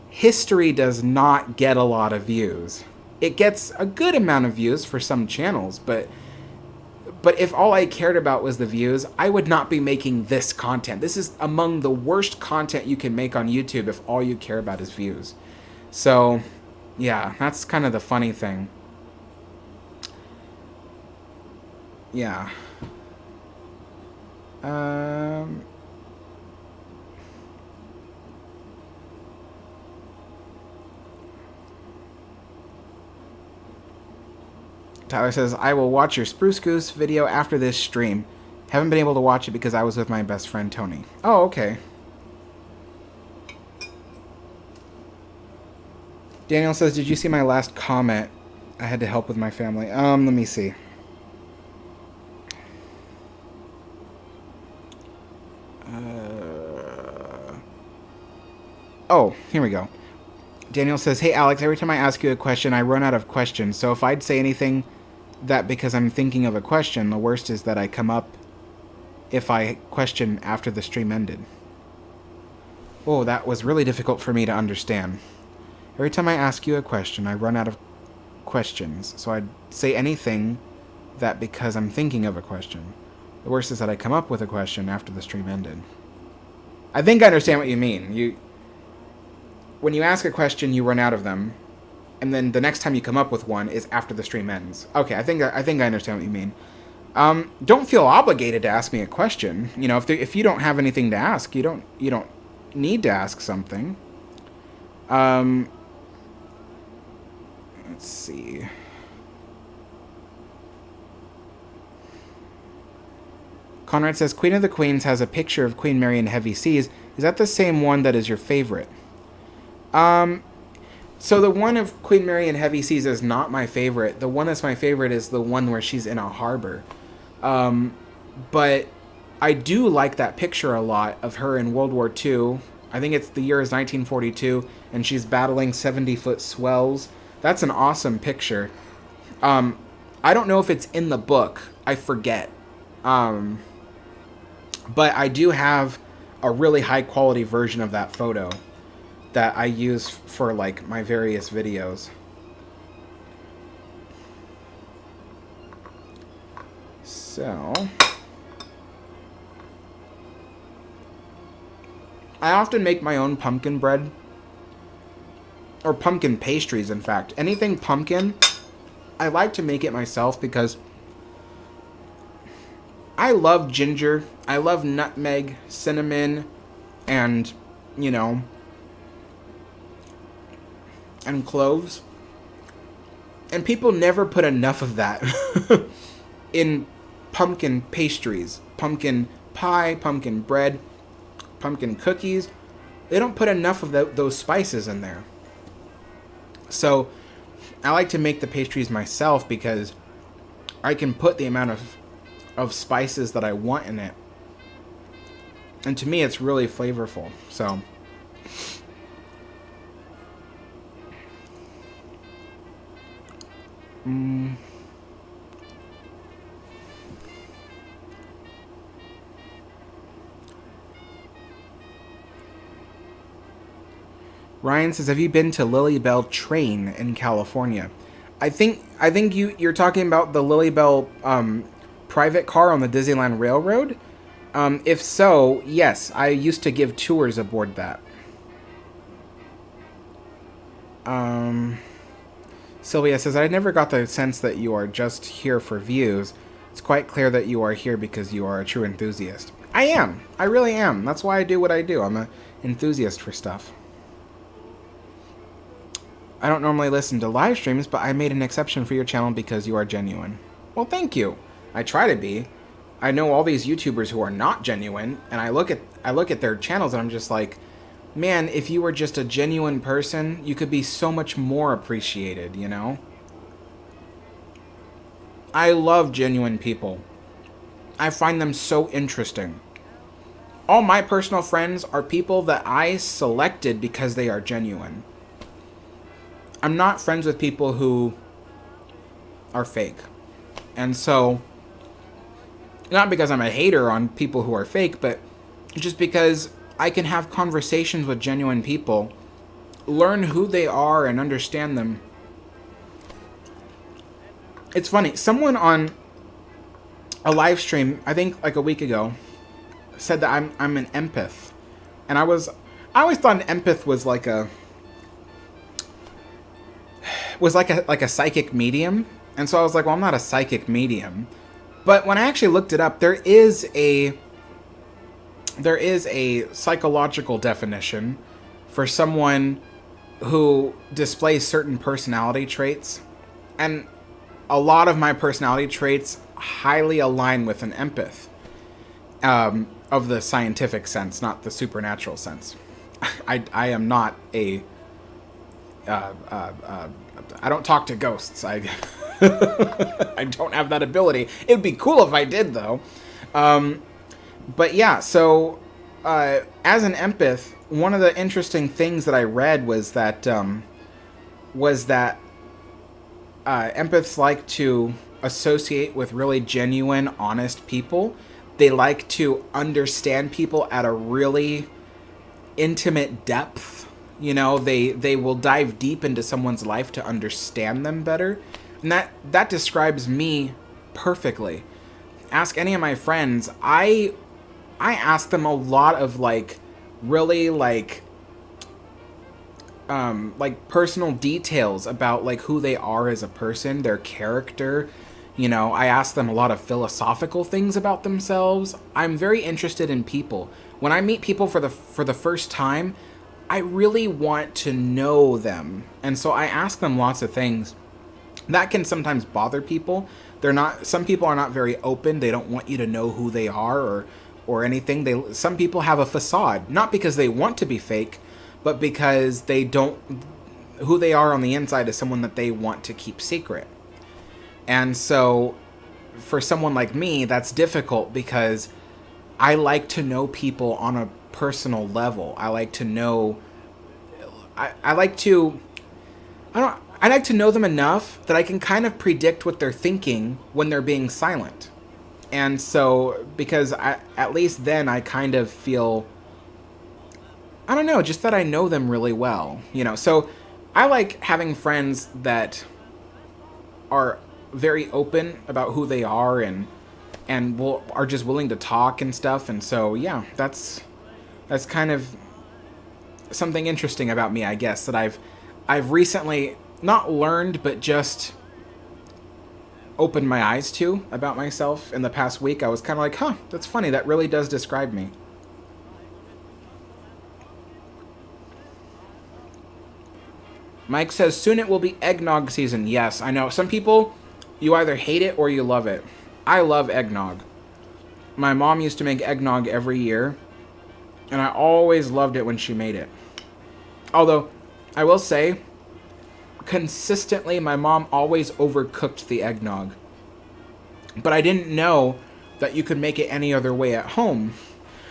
History does not get a lot of views. It gets a good amount of views for some channels, but if all I cared about was the views, I would not be making this content. This is among the worst content you can make on YouTube if all you care about is views. So, yeah, that's kind of the funny thing. Yeah. Tyler says, I will watch your Spruce Goose video after this stream. Haven't been able to watch it because I was with my best friend Tony. Oh, okay. Daniel says, did you see my last comment? I had to help with my family. Let me see. Oh, here we go. Daniel says, hey Alex, every time I ask you a question, I run out of questions. So if I'd say anything that because I'm thinking of a question, the worst is that I come up if I question after the stream ended. Oh, that was really difficult for me to understand. Every time I ask you a question, I run out of questions. So I'd say anything that because I'm thinking of a question. The worst is that I come up with a question after the stream ended. I think I understand what you mean. When you ask a question, you run out of them, and then the next time you come up with one is after the stream ends. Okay, I think I understand what you mean. Don't feel obligated to ask me a question. You know, if you don't have anything to ask, you don't need to ask something. Let's see. Cunard says, Queen of the Queens has a picture of Queen Mary in heavy seas. Is that the same one that is your favorite? So the one of Queen Mary in heavy seas is not my favorite. The one that's my favorite is the one where she's in a harbor. But I do like that picture a lot of her in World War II. I think the year is 1942, and she's battling 70-foot swells. That's an awesome picture. I don't know if it's in the book. I forget. But I do have a really high-quality version of that photo that I use for, like, my various videos. So I often make my own pumpkin bread. Or pumpkin pastries, in fact. Anything pumpkin, I like to make it myself because I love ginger. I love nutmeg, cinnamon, and, you know, and cloves. And people never put enough of that in pumpkin pastries. Pumpkin pie, pumpkin bread, pumpkin cookies. They don't put enough of those spices in there. So I like to make the pastries myself because I can put the amount of spices that I want in it. And to me, it's really flavorful. So Ryan says, have you been to Lily Bell Train in California? I think you're talking about the Lily Bell private car on the Disneyland Railroad. If so, yes, I used to give tours aboard that. Sylvia says, I never got the sense that you are just here for views. It's quite clear that you are here because you are a true enthusiast. I am. I really am. That's why I do what I do. I'm an enthusiast for stuff. I don't normally listen to live streams, but I made an exception for your channel because you are genuine. Well, thank you. I try to be. I know all these YouTubers who are not genuine, and I look at their channels and I'm just like, man, if you were just a genuine person, you could be so much more appreciated, you know? I love genuine people. I find them so interesting. All my personal friends are people that I selected because they are genuine. I'm not friends with people who are fake. And so, not because I'm a hater on people who are fake, but just because I can have conversations with genuine people, learn who they are and understand them. It's funny, someone on a live stream, I think like a week ago, said that I'm an empath. And I always thought an empath was like a psychic medium. And so I was like, well, I'm not a psychic medium. But when I actually looked it up, there is a psychological definition for someone who displays certain personality traits. And a lot of my personality traits highly align with an empath, of the scientific sense, not the supernatural sense. I am not a... I don't talk to ghosts. I don't have that ability. It'd be cool if I did, though. But yeah, so as an empath, one of the interesting things that I read was that empaths like to associate with really genuine, honest people. They like to understand people at a really intimate depth. You know, they will dive deep into someone's life to understand them better. And that describes me perfectly. Ask any of my friends. I ask them a lot of really personal details about who they are as a person, their character. You know, I ask them a lot of philosophical things about themselves. I'm very interested in people. When I meet people for the first time, I really want to know them. And so I ask them lots of things. That can sometimes bother people. Some people are not very open. They don't want you to know who they are or anything. Some people have a facade, not because they want to be fake, but because who they are on the inside is someone that they want to keep secret. And so for someone like me, that's difficult because I like to know people on a personal level. I like to know I like to know them enough that I can kind of predict what they're thinking when they're being silent. And so, because at least then I kind of feel, I don't know, just that I know them really well, you know. So I like having friends that are very open about who they are and are just willing to talk and stuff. And so, yeah, that's kind of something interesting about me, I guess, that I've recently not learned, but just opened my eyes to about myself in the past week. I was kind of like, huh, that's funny. That really does describe me. Mike says, soon it will be eggnog season. Yes, I know. Some people, you either hate it or you love it. I love eggnog. My mom used to make eggnog every year, and I always loved it when she made it. Although, I will say, consistently, my mom always overcooked the eggnog. But I didn't know that you could make it any other way at home.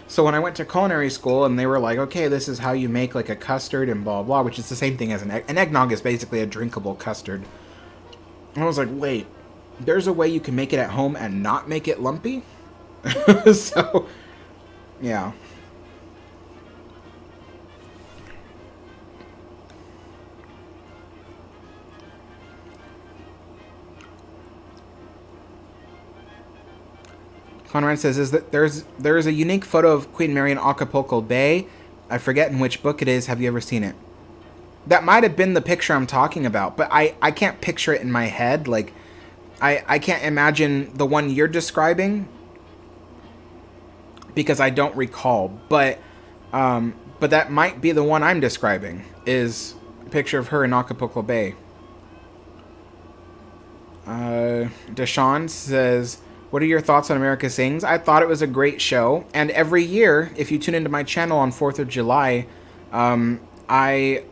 So when I went to culinary school and they were like, okay, this is how you make like a custard and blah, blah, which is the same thing as an eggnog is basically a drinkable custard. And I was like, wait, there's a way you can make it at home and not make it lumpy? So, yeah. Conrad says is that there's a unique photo of Queen Mary in Acapulco Bay. I forget in which book it is. Have you ever seen it? That might have been the picture I'm talking about, but I can't picture it in my head. Like, I can't imagine the one you're describing because I don't recall. But that might be the one I'm describing, is a picture of her in Acapulco Bay. Deshawn says, what are your thoughts on America Sings? I thought it was a great show. And every year, if you tune into my channel on 4th of July, I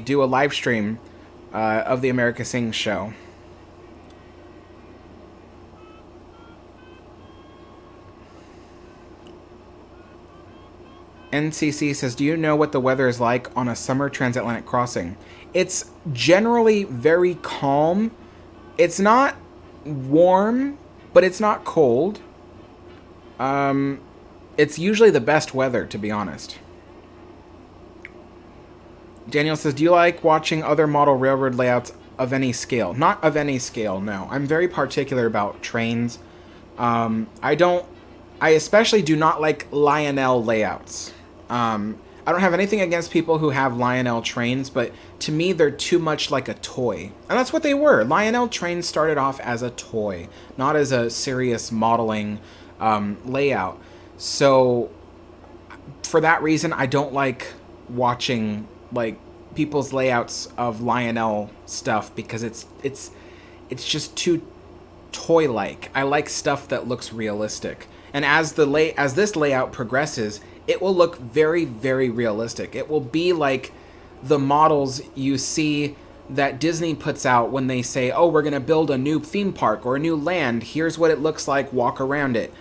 do a live stream of the America Sings show. NCC says, do you know what the weather is like on a summer transatlantic crossing? It's generally very calm. It's not warm, but it's not cold. It's usually the best weather, to be honest. Daniel says, do you like watching other model railroad layouts of any scale? Not of any scale, no. I'm very particular about trains. I especially do not like Lionel layouts. I don't have anything against people who have Lionel trains, but to me, they're too much like a toy. And that's what they were. Lionel trains started off as a toy, not as a serious modeling layout. So for that reason, I don't like watching like people's layouts of Lionel stuff because it's just too toy-like. I like stuff that looks realistic. And as this layout progresses, it will look very, very realistic. It will be like the models you see that Disney puts out when they say, oh, we're going to build a new theme park or a new land. Here's what it looks like. Walk around it.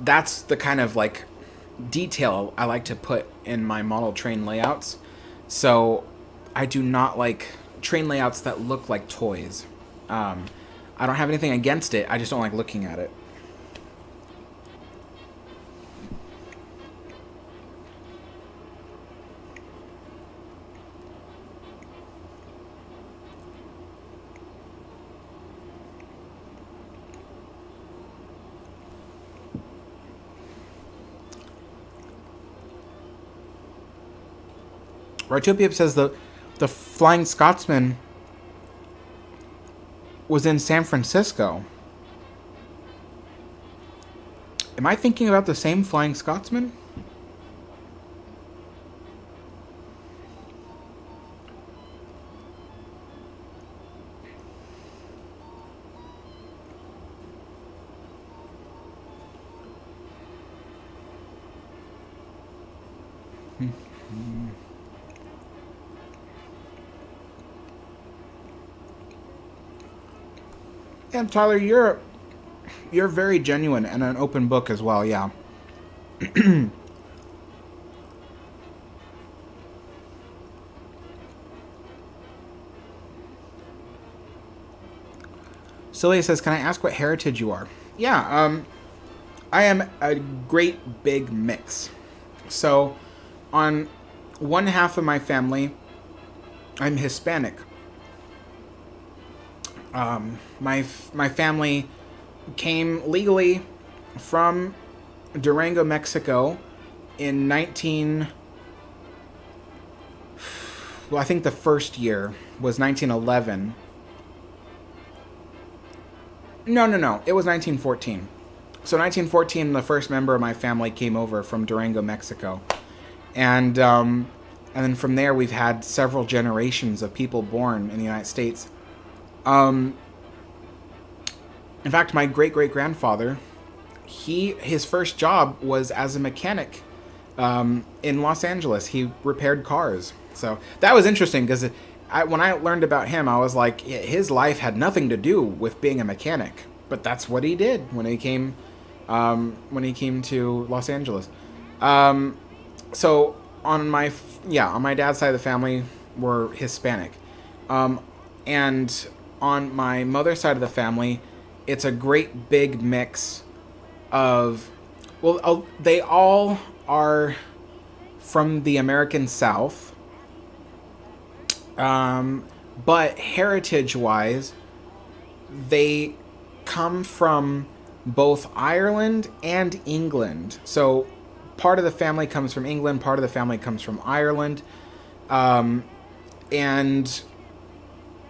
That's the kind of like detail I like to put in my model train layouts. So I do not like train layouts that look like toys. I don't have anything against it. I just don't like looking at it. Rotopia says the Flying Scotsman was in San Francisco. Am I thinking about the same Flying Scotsman? And Tyler, you're very genuine and an open book as well, yeah. Celia says, can I ask what heritage you are? Yeah, I am a great big mix. So, on one half of my family, I'm Hispanic. My family came legally from Durango, Mexico in I think the first year was 1911. No. It was 1914. So 1914, the first member of my family came over from Durango, Mexico. And then from there, we've had several generations of people born in the United States. In fact, my great-great-grandfather, his first job was as a mechanic in Los Angeles. He repaired cars. So that was interesting because when I learned about him, I was like, his life had nothing to do with being a mechanic, but that's what he did when he came to Los Angeles. So on my dad's side of the family, we're Hispanic, and on my mother's side of the family, it's a great big mix of, they all are from the American South, but heritage-wise, they come from both Ireland and England. So part of the family comes from England, part of the family comes from Ireland. And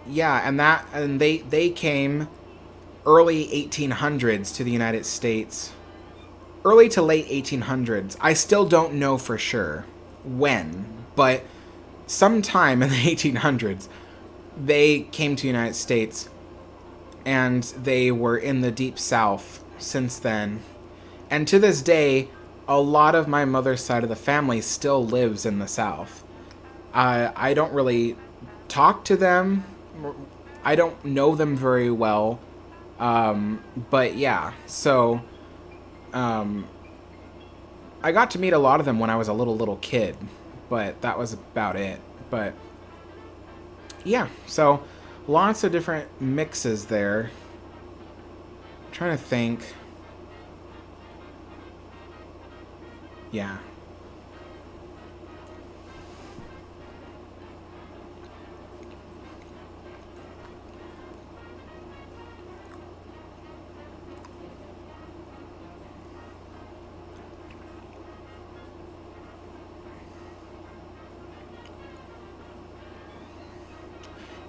yeah, and they came early 1800s to the United States. Early to late 1800s. I still don't know for sure when, but sometime in the 1800s, they came to the United States, and they were in the Deep South since then. And to this day, a lot of my mother's side of the family still lives in the South. I don't really talk to them. I don't know them very well. But yeah, so I got to meet a lot of them when I was a little kid, but that was about it. But yeah, so lots of different mixes there. I'm trying to think. Yeah.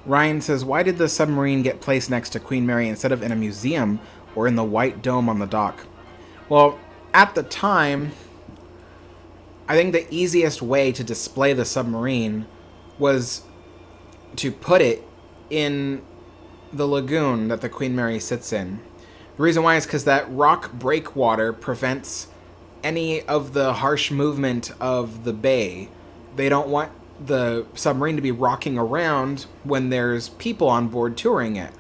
Ryan says, why did the submarine get placed next to Queen Mary instead of in a museum or in the white dome on the dock? Well, at the time, I think the easiest way to display the submarine was to put it in the lagoon that the Queen Mary sits in. The reason why is because that rock breakwater prevents any of the harsh movement of the bay. They don't want the submarine to be rocking around when there's people on board touring it.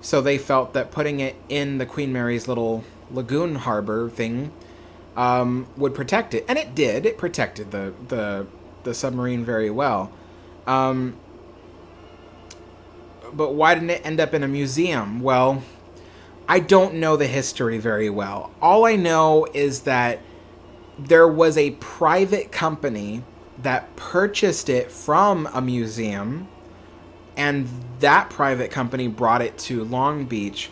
So they felt that putting it in the Queen Mary's little lagoon harbor thing would protect it. And it did. It protected the submarine very well. But why didn't it end up in a museum? Well, I don't know the history very well. All I know is that there was a private company that purchased it from a museum, and that private company brought it to Long Beach.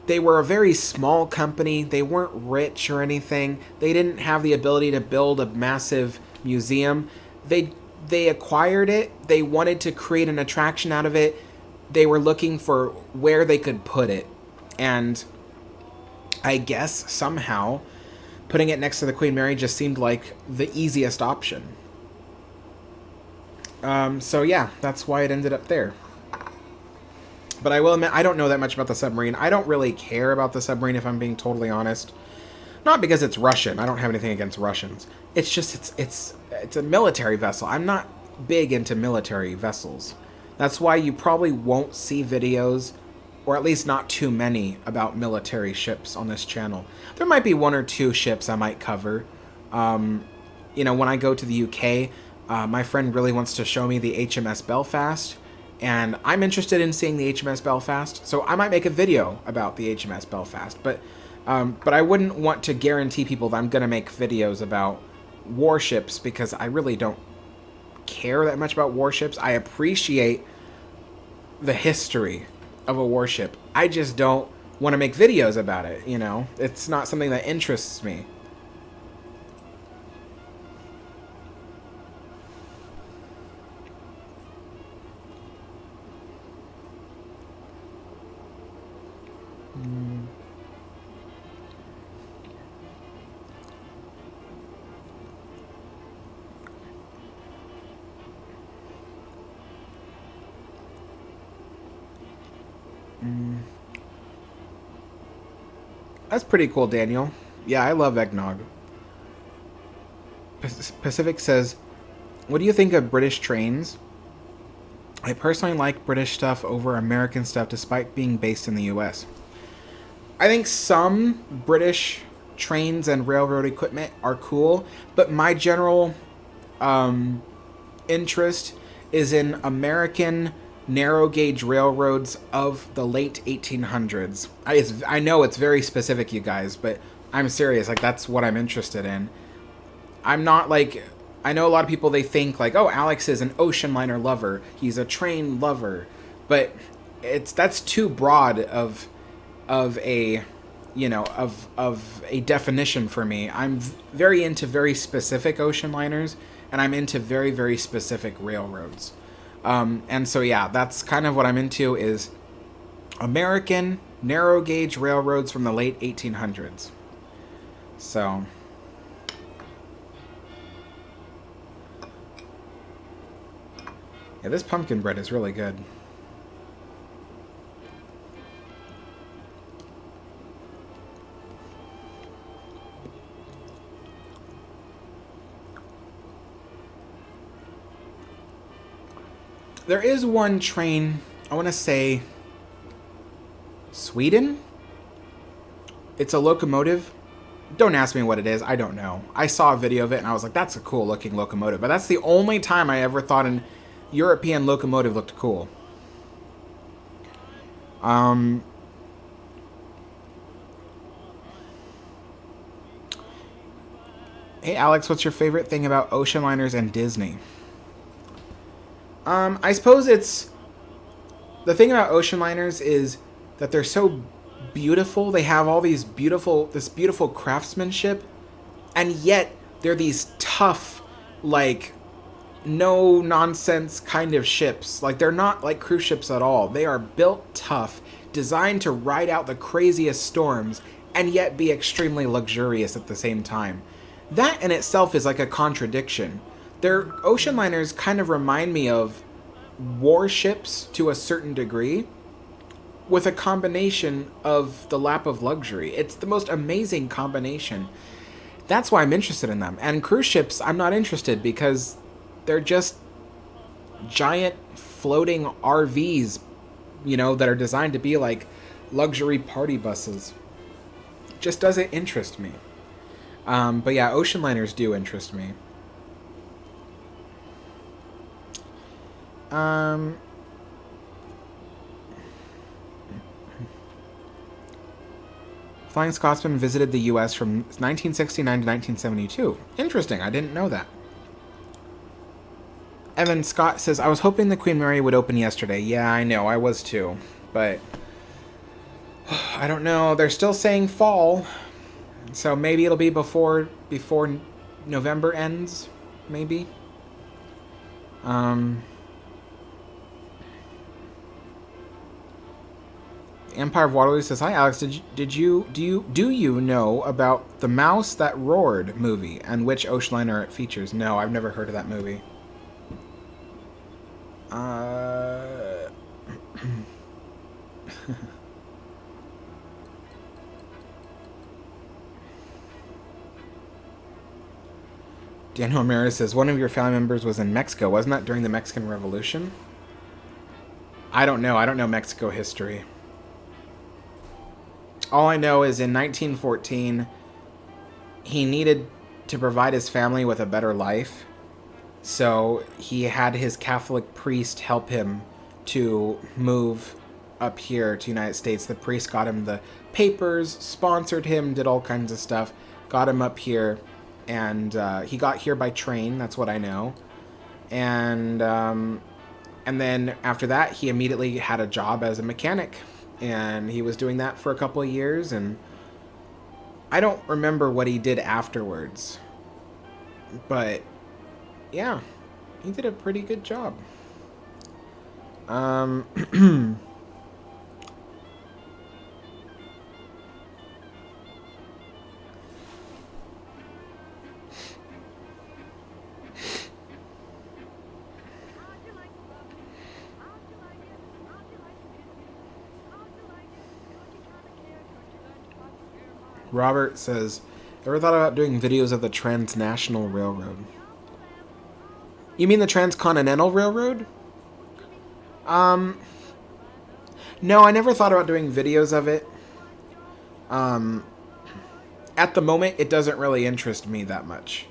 They were a very small company. They weren't rich or anything. They didn't have the ability to build a massive museum. They acquired it. They wanted to create an attraction out of it. They were looking for where they could put it. And I guess somehow putting it next to the Queen Mary just seemed like the easiest option. So yeah, that's why it ended up there. But I will admit, I don't know that much about the submarine. I don't really care about the submarine, if I'm being totally honest. Not because it's Russian. I don't have anything against Russians. It's just, it's a military vessel. I'm not big into military vessels. That's why you probably won't see videos, or at least not too many, about military ships on this channel. There might be one or two ships I might cover. You know, when I go to the UK, my friend really wants to show me the HMS Belfast, and I'm interested in seeing the HMS Belfast, so I might make a video about the HMS Belfast, but I wouldn't want to guarantee people that I'm going to make videos about warships, because I really don't care that much about warships. I appreciate the history of a warship. I just don't want to make videos about it, you know? It's not something that interests me. That's pretty cool, Daniel. Yeah, I love eggnog. Pacific says, what do you think of British trains? I personally like British stuff over American stuff despite being based in the US. I think some British trains and railroad equipment are cool, but my general interest is in American narrow gauge railroads of the late 1800s. I know it's very specific, you guys, but I'm serious. Like, that's what I'm interested in. I'm not like, I know a lot of people, they think like, oh, Alex is an ocean liner lover. He's a train lover, but that's too broad of a you know, of a definition for me. I'm very into very specific ocean liners, and I'm into very, very specific railroads. And so, yeah, that's kind of what I'm into, is American narrow gauge railroads from the late 1800s. So, yeah, this pumpkin bread is really good. There is one train, I want to say Sweden? It's a locomotive. Don't ask me what it is. I don't know. I saw a video of it and I was like, that's a cool looking locomotive. But that's the only time I ever thought an European locomotive looked cool. Hey Alex, what's your favorite thing about ocean liners and Disney? I suppose it's... The thing about ocean liners is that they're so beautiful. They have all this beautiful craftsmanship, and yet they're these tough, like, no nonsense kind of ships. Like, they're not like cruise ships at all. They are built tough, designed to ride out the craziest storms, and yet be extremely luxurious at the same time. That in itself is like a contradiction. Their ocean liners kind of remind me of warships to a certain degree, with a combination of the lap of luxury. It's the most amazing combination. That's why I'm interested in them. And cruise ships, I'm not interested, because they're just giant floating RVs, you know, that are designed to be like luxury party buses. Just doesn't interest me. But yeah, ocean liners do interest me. Flying Scotsman visited the U.S. from 1969 to 1972. Interesting, I didn't know that. Evan Scott says, I was hoping the Queen Mary would open yesterday. Yeah, I know, I was too. But I don't know, they're still saying fall. So maybe it'll be before November ends, maybe. Empire of Waterloo says, hi Alex, do you know about the Mouse That Roared movie and which ocean liner it features? No, I've never heard of that movie. Daniel Ramirez says, one of your family members was in Mexico. Wasn't that during the Mexican Revolution? I don't know. I don't know Mexico history. All I know is in 1914, he needed to provide his family with a better life. So he had his Catholic priest help him to move up here to the United States. The priest got him the papers, sponsored him, did all kinds of stuff, got him up here, and he got here by train. That's what I know. And then after that, he immediately had a job as a mechanic. And he was doing that for a couple of years, and I don't remember what he did afterwards. But, yeah, he did a pretty good job. Robert says, ever thought about doing videos of the Transnational Railroad? You mean the Transcontinental Railroad? No, I never thought about doing videos of it. At the moment, it doesn't really interest me that much.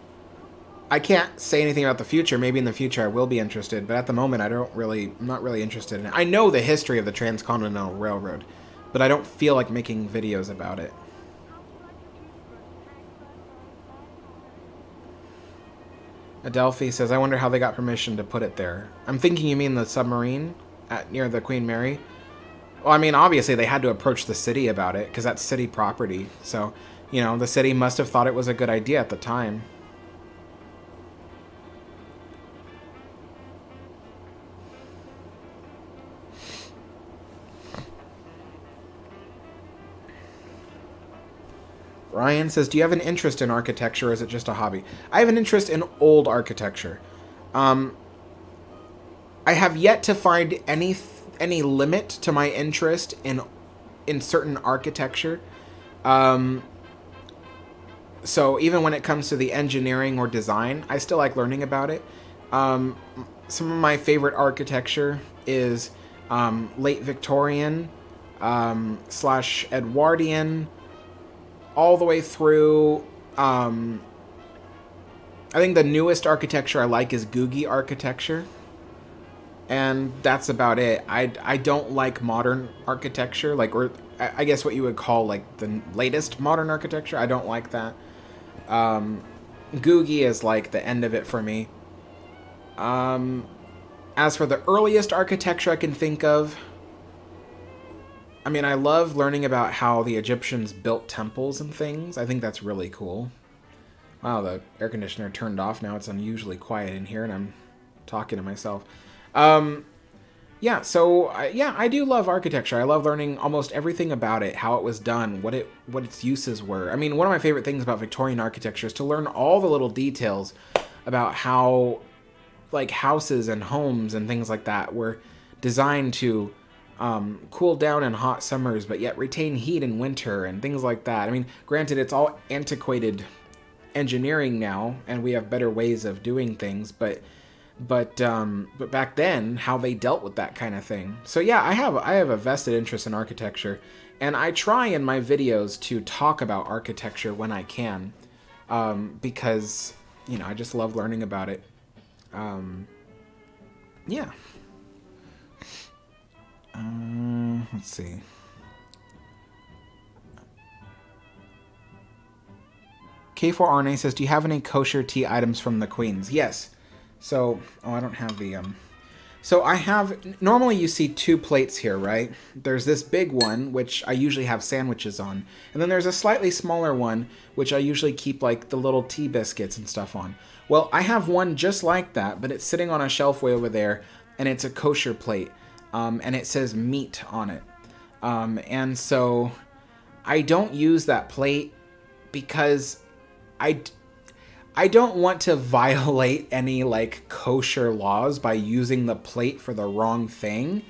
I can't say anything about the future. Maybe in the future I will be interested, but at the moment I'm not really interested in it. I know the history of the Transcontinental Railroad, but I don't feel like making videos about it. Adelphi says, I wonder how they got permission to put it there. I'm thinking you mean the submarine near the Queen Mary. Well, I mean, obviously they had to approach the city about it because that's city property. So, you know, the city must have thought it was a good idea at the time. Ryan says, do you have an interest in architecture or is it just a hobby? I have an interest in old architecture. I have yet to find any limit to my interest in certain architecture. So even when it comes to the engineering or design, I still like learning about it. Some of my favorite architecture is late Victorian / Edwardian, all the way through. I think the newest architecture I like is Googie architecture. And that's about it. I don't like modern architecture, like, or I guess what you would call like the latest modern architecture. I don't like that. Googie is like the end of it for me. As for the earliest architecture I can think of, I mean, I love learning about how the Egyptians built temples and things. I think that's really cool. Wow, the air conditioner turned off. Now it's unusually quiet in here, and I'm talking to myself. Yeah, so I do love architecture. I love learning almost everything about it, how it was done, what its uses were. I mean, one of my favorite things about Victorian architecture is to learn all the little details about how, like, houses and homes and things like that were designed to cool down in hot summers, but yet retain heat in winter and things like that. I mean, granted, it's all antiquated engineering now, and we have better ways of doing things, but back then, how they dealt with that kind of thing. So yeah, I have a vested interest in architecture, and I try in my videos to talk about architecture when I can, because, you know, I just love learning about it. Yeah. Let's see. K4RNA says, do you have any kosher tea items from the Queens? Yes. So, I don't have the, So I have, normally you see two plates here, right? There's this big one, which I usually have sandwiches on. And then there's a slightly smaller one, which I usually keep, like, the little tea biscuits and stuff on. Well, I have one just like that, but it's sitting on a shelf way over there, and it's a kosher plate. And it says meat on it. And so I don't use that plate because I don't want to violate any, like, kosher laws by using the plate for the wrong thing.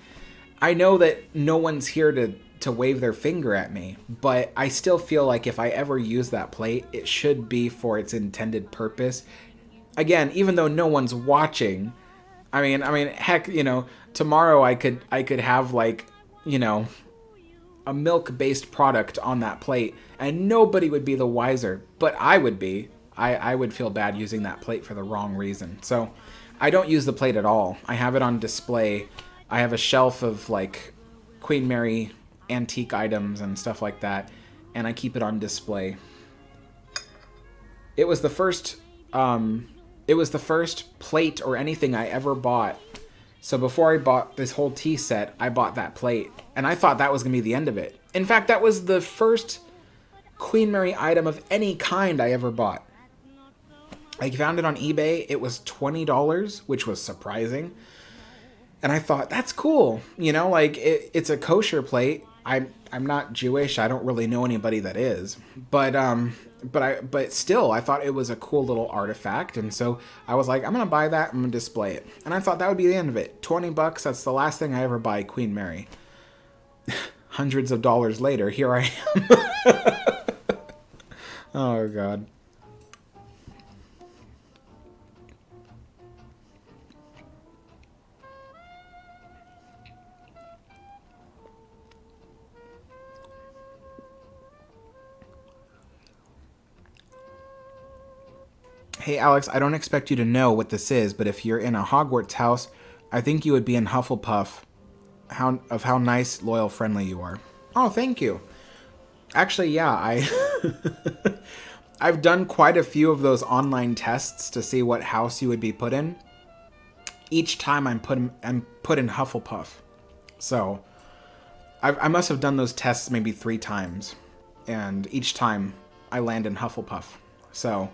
I know that no one's here to wave their finger at me, but I still feel like if I ever use that plate, it should be for its intended purpose. Again, even though no one's watching, I mean, heck, you know, tomorrow I could have, like, you know, a milk-based product on that plate, and nobody would be the wiser, but I would be. I would feel bad using that plate for the wrong reason. So I don't use the plate at all. I have it on display. I have a shelf of, like, Queen Mary antique items and stuff like that, and I keep it on display. It was the first plate or anything I ever bought. So before I bought this whole tea set, I bought that plate, and I thought that was going to be the end of it. In fact, that was the first Queen Mary item of any kind I ever bought. I found it on eBay. It was $20, which was surprising. And I thought, that's cool. You know, like, it's a kosher plate. I'm not Jewish. I don't really know anybody that is. But still, I thought it was a cool little artifact. And so I was like, I'm going to buy that. I'm going to display it. And I thought that would be the end of it. $20, that's the last thing I ever buy Queen Mary. Hundreds of dollars later, here I am. Oh, God. Hey, Alex, I don't expect you to know what this is, but if you're in a Hogwarts house, I think you would be in Hufflepuff. How nice, loyal, friendly you are. Oh, thank you. Actually, yeah, I've done quite a few of those online tests to see what house you would be put in. Each time I'm put in Hufflepuff. So, I must have done those tests maybe 3 times, and each time I land in Hufflepuff. So,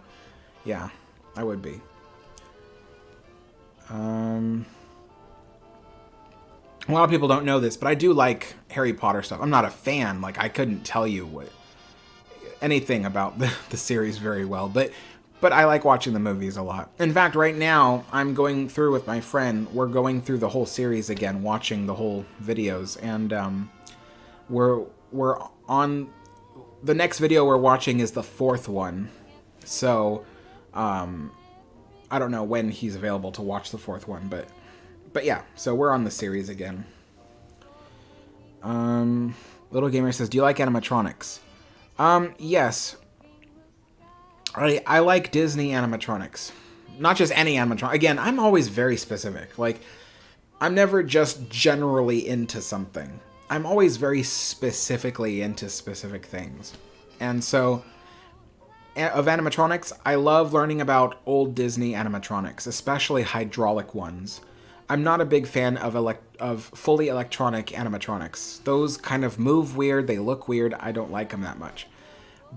yeah, I would be. A lot of people don't know this, but I do like Harry Potter stuff. I'm not a fan. Like, I couldn't tell you anything about the series very well, but I like watching the movies a lot. In fact, right now, I'm going through with my friend. We're going through the whole series again, watching the whole videos, and we're on... The next video we're watching is the 4th one, so I don't know when he's available to watch the 4th one, but yeah, so we're on the series again. Little Gamer says, do you like animatronics? Yes. I like Disney animatronics. Not just any animatronic. Again, I'm always very specific. Like, I'm never just generally into something. I'm always very specifically into specific things. And so, of animatronics, I love learning about old Disney animatronics, especially hydraulic ones. I'm not a big fan of fully electronic animatronics. Those kind of move weird, they look weird, I don't like them that much.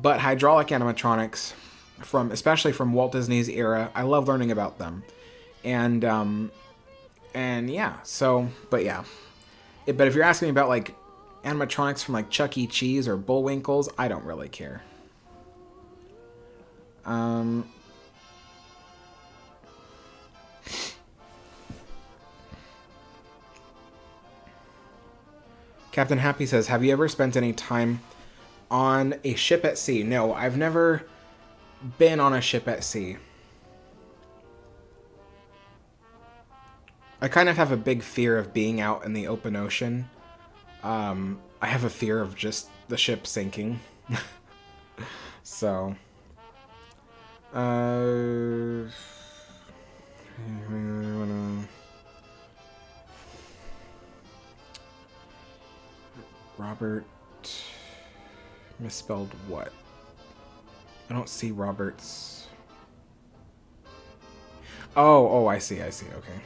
But hydraulic animatronics, especially from Walt Disney's era, I love learning about them. And yeah, so, but yeah. But if you're asking me about, like, animatronics from, like, Chuck E. Cheese or Bullwinkles, I don't really care. Captain Happy says, have you ever spent any time on a ship at sea? No, I've never been on a ship at sea. I kind of have a big fear of being out in the open ocean. I have a fear of just the ship sinking. So, Robert misspelled what? I don't see Robert's. Oh, I see, okay.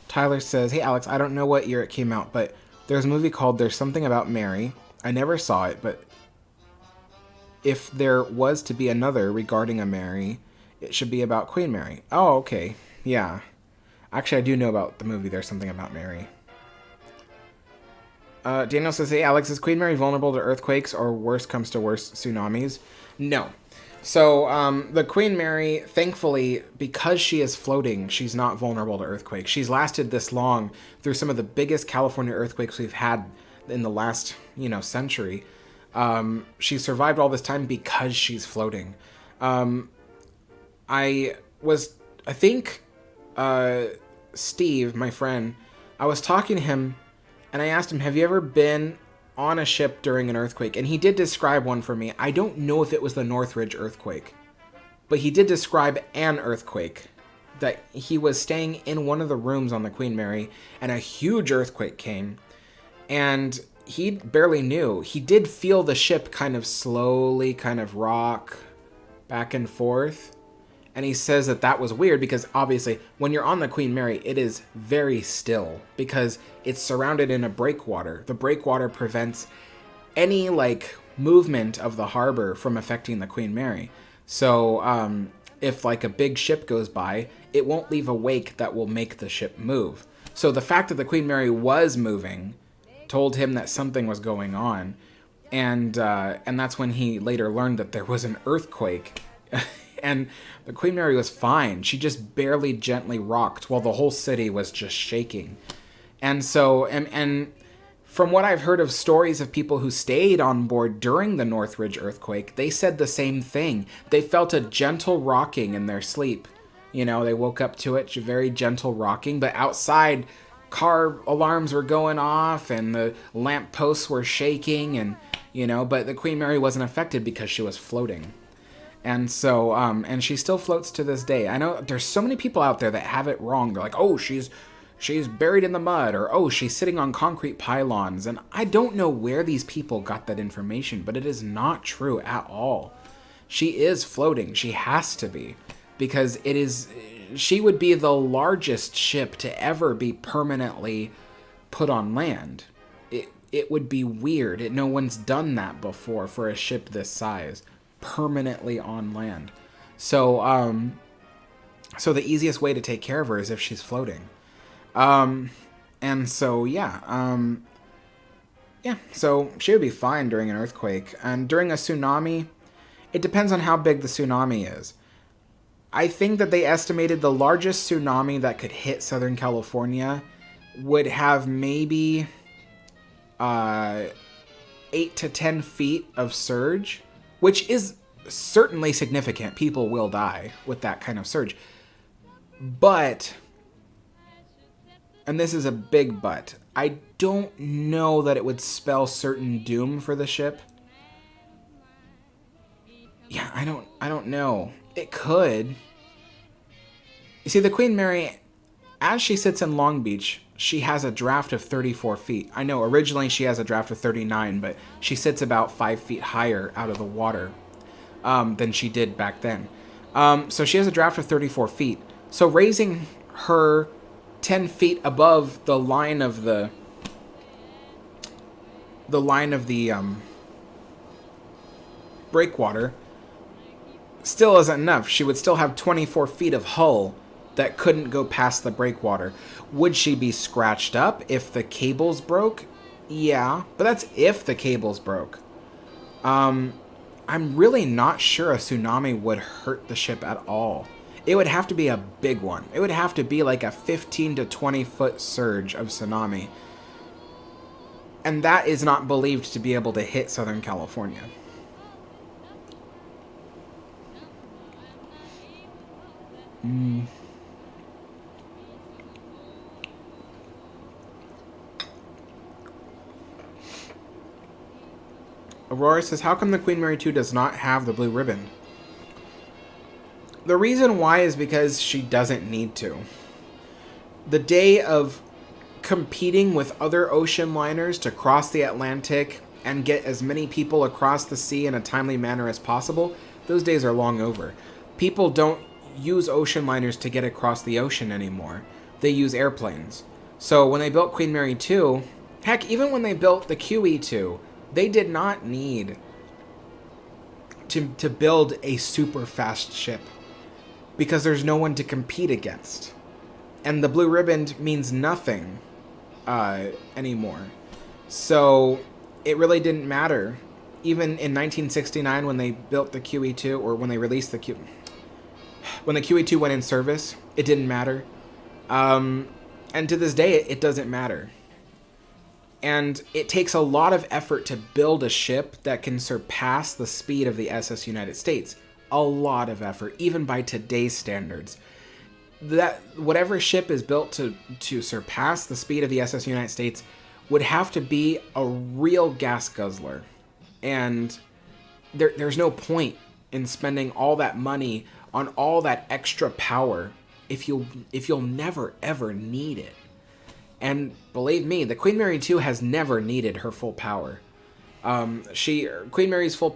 Tyler says, hey Alex, I don't know what year it came out, but there's a movie called There's Something About Mary. I never saw it, but if there was to be another regarding a Mary, it should be about Queen Mary. Oh, okay. Yeah. Actually, I do know about the movie There's Something About Mary. Daniel says, hey Alex, is Queen Mary vulnerable to earthquakes or worse comes to worse, tsunamis? No. So, the Queen Mary, thankfully, because she is floating, she's not vulnerable to earthquakes. She's lasted this long through some of the biggest California earthquakes we've had in the last, century. She survived all this time because she's floating. Steve, my friend, I was talking to him, and I asked him, have you ever been on a ship during an earthquake? And he did describe one for me. I don't know if it was the Northridge earthquake, but he did describe an earthquake, that he was staying in one of the rooms on the Queen Mary, and a huge earthquake came, and he barely knew. He did feel the ship kind of slowly rock back and forth, and he says that was weird because obviously when you're on the Queen Mary, it is very still because it's surrounded in a breakwater. The breakwater prevents any movement of the harbor from affecting the Queen Mary. So if a big ship goes by, it won't leave a wake that will make the ship move. So the fact that the Queen Mary was moving told him that something was going on, and that's when he later learned that there was an earthquake. And the Queen Mary was fine. She just barely gently rocked while the whole city was just shaking. And so, and from what I've heard of stories of people who stayed on board during the Northridge earthquake, they said the same thing. They felt a gentle rocking in their sleep. They woke up to it, very gentle rocking, but outside, car alarms were going off and the lamp posts were shaking, and, but the Queen Mary wasn't affected because she was floating. And so, and she still floats to this day. I know there's so many people out there that have it wrong. They're like, oh, she's she's buried in the mud, or, oh, she's sitting on concrete pylons. And I don't know where these people got that information, but it is not true at all. She is floating. She has to be, because she would be the largest ship to ever be permanently put on land. It would be weird. No one's done that before for a ship this size, permanently on land. So, so the easiest way to take care of her is if she's floating. And so, yeah, so she would be fine during an earthquake. And during a tsunami, it depends on how big the tsunami is. I think that they estimated the largest tsunami that could hit Southern California would have maybe 8 to 10 feet of surge, which is certainly significant. People will die with that kind of surge. But, and this is a big but, I don't know that it would spell certain doom for the ship. Yeah, I don't know. It could. You see, the Queen Mary, as she sits in Long Beach, she has a draft of 34 feet. I know originally she has a draft of 39, but she sits about 5 feet higher out of the water than she did back then. So she has a draft of 34 feet. So raising her 10 feet above the line of the breakwater still isn't enough. She would still have 24 feet of hull that couldn't go past the breakwater. Would she be scratched up if the cables broke? Yeah, but that's if the cables broke. I'm really not sure a tsunami would hurt the ship at all. It would have to be a big one. It would have to be like a 15 to 20 foot surge of tsunami. And that is not believed to be able to hit Southern California. Aurora says, how come the Queen Mary 2 does not have the blue ribbon? The reason why is because she doesn't need to. The day of competing with other ocean liners to cross the Atlantic and get as many people across the sea in a timely manner as possible, those days are long over. People don't use ocean liners to get across the ocean anymore. They use airplanes. So when they built Queen Mary 2, heck, even when they built the QE2, they did not need to build a super fast ship because there's no one to compete against. And the blue ribbon means nothing anymore. So it really didn't matter. Even in 1969 when they built the QE2, or when they released when the QE2 went in service, it didn't matter. And to this day, it doesn't matter. And it takes a lot of effort to build a ship that can surpass the speed of the SS United States. A lot of effort, even by today's standards. That whatever ship is built to surpass the speed of the SS United States would have to be a real gas guzzler. And there's no point in spending all that money on all that extra power if you'll never ever need it. And believe me, the Queen Mary 2 has never needed her full power. Queen Mary 2's full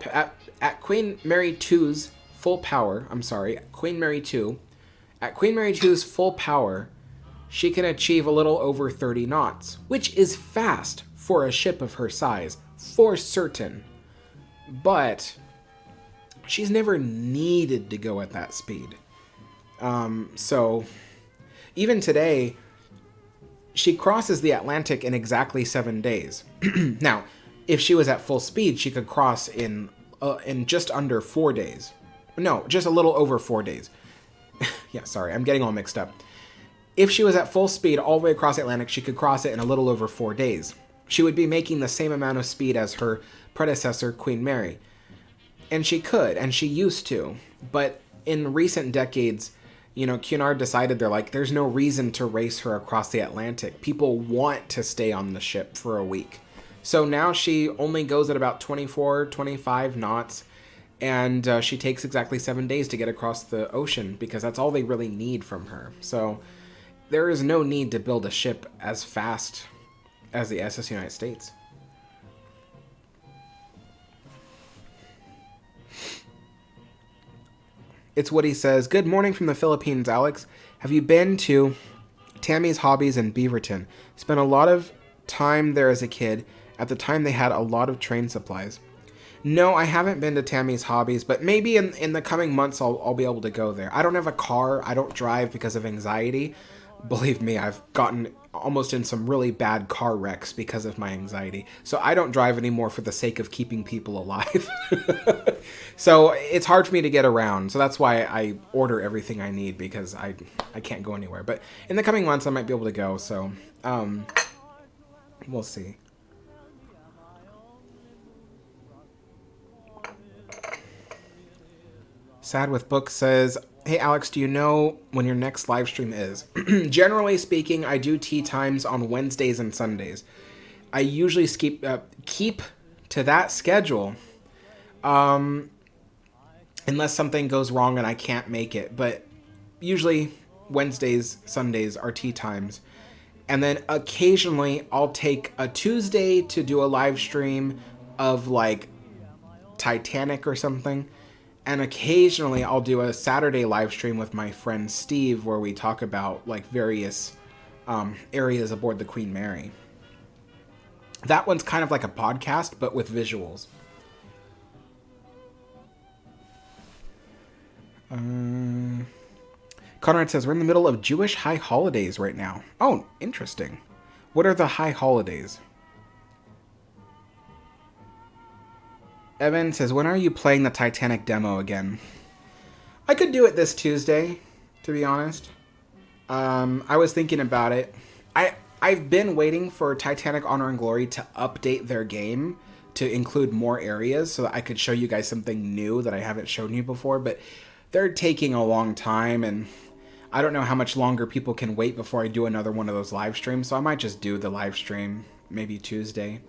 power, Queen Mary 2, at Queen Mary 2's full power, she can achieve a little over 30 knots, which is fast for a ship of her size, for certain. But she's never needed to go at that speed. So even today, she crosses the Atlantic in exactly 7 days. Now, if she was at full speed, she could cross in just under 4 days. No, just a little over 4 days. Yeah, sorry, I'm getting all mixed up. If she was at full speed all the way across the Atlantic, she could cross it in a little over 4 days. She would be making the same amount of speed as her predecessor, Queen Mary. And she could, and she used to. But in recent decades, Cunard decided there's no reason to race her across the Atlantic. People want to stay on the ship for a week. So now she only goes at about 24, 25 knots, and she takes exactly 7 days to get across the ocean because that's all they really need from her. So there is no need to build a ship as fast as the SS United States. It's Woody says, good morning from the Philippines, Alex. Have you been to Tammy's Hobbies in Beaverton? Spent a lot of time there as a kid. At the time, they had a lot of train supplies. No, I haven't been to Tammy's Hobbies, but maybe in the coming months I'll be able to go there. I don't have a car. I don't drive because of anxiety. Believe me, I've gotten almost in some really bad car wrecks because of my anxiety. So I don't drive anymore for the sake of keeping people alive. So it's hard for me to get around. So that's why I order everything I need, because I can't go anywhere. But in the coming months I might be able to go. So we'll see. Sad with Books says, hey Alex, do you know when your next live stream is? Generally speaking, I do tea times on Wednesdays and Sundays. I usually keep to that schedule, unless something goes wrong and I can't make it. But usually Wednesdays, Sundays are tea times. And then occasionally I'll take a Tuesday to do a live stream of like Titanic or something. And occasionally I'll do a Saturday live stream with my friend Steve where we talk about like various areas aboard the Queen Mary. That one's kind of like a podcast, but with visuals. Cunard says, we're in the middle of Jewish high holidays right now. Oh, interesting. What are the high holidays? Evan says, when are you playing the Titanic demo again? I could do it this Tuesday, to be honest. I was thinking about it. I've been waiting for Titanic Honor and Glory to update their game to include more areas so that I could show you guys something new that I haven't shown you before, but they're taking a long time, and I don't know how much longer people can wait before I do another one of those live streams, so I might just do the live stream maybe Tuesday.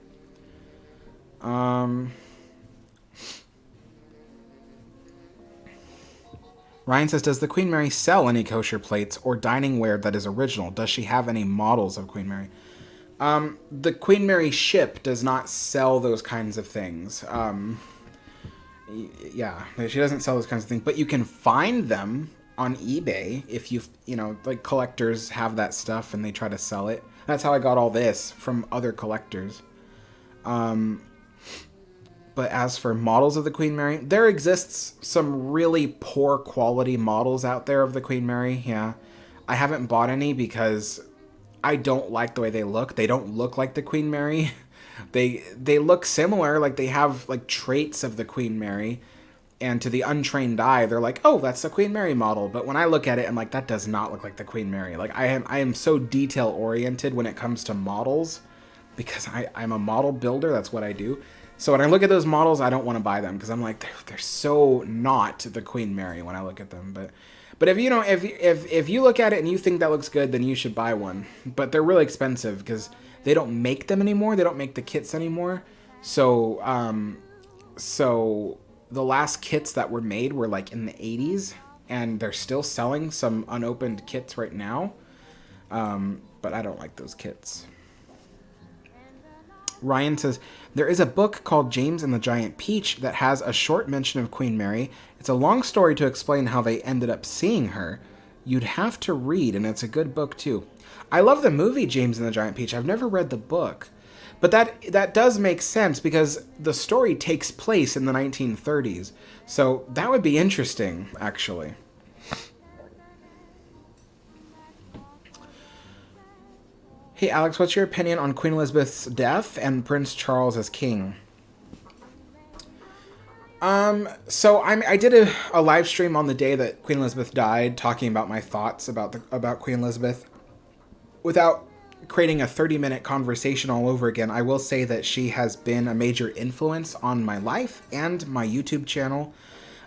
Ryan says, does the Queen Mary sell any kosher plates or dining ware that is original? Does she have any models of Queen Mary? The Queen Mary ship does not sell those kinds of things. Yeah, she doesn't sell those kinds of things, but you can find them on eBay if like collectors have that stuff and they try to sell it. That's how I got all this, from other collectors. But as for models of the Queen Mary, there exists some really poor quality models out there of the Queen Mary. Yeah, I haven't bought any because I don't like the way they look. They don't look like the Queen Mary. They look similar, like they have like traits of the Queen Mary. And to the untrained eye, they're like, oh, that's the Queen Mary model. But when I look at it, I'm like, that does not look like the Queen Mary. Like I am so detail oriented when it comes to models, because I'm a model builder. That's what I do. So when I look at those models, I don't want to buy them because I'm like, they're so not the Queen Mary when I look at them. But if if you look at it and you think that looks good, then you should buy one. But they're really expensive because they don't make them anymore. They don't make the kits anymore. So the last kits that were made were like in the 80s, and they're still selling some unopened kits right now. But I don't like those kits. Ryan says, there is a book called James and the Giant Peach that has a short mention of Queen Mary. It's a long story to explain how they ended up seeing her. You'd have to read, and it's a good book too. I love the movie James and the Giant Peach. I've never read the book. But that does make sense because the story takes place in the 1930s. So that would be interesting, actually. Hey Alex, what's your opinion on Queen Elizabeth's death and Prince Charles as king? So I did a live stream on the day that Queen Elizabeth died, talking about my thoughts about Queen Elizabeth. Without creating a 30-minute conversation all over again, I will say that she has been a major influence on my life and my YouTube channel.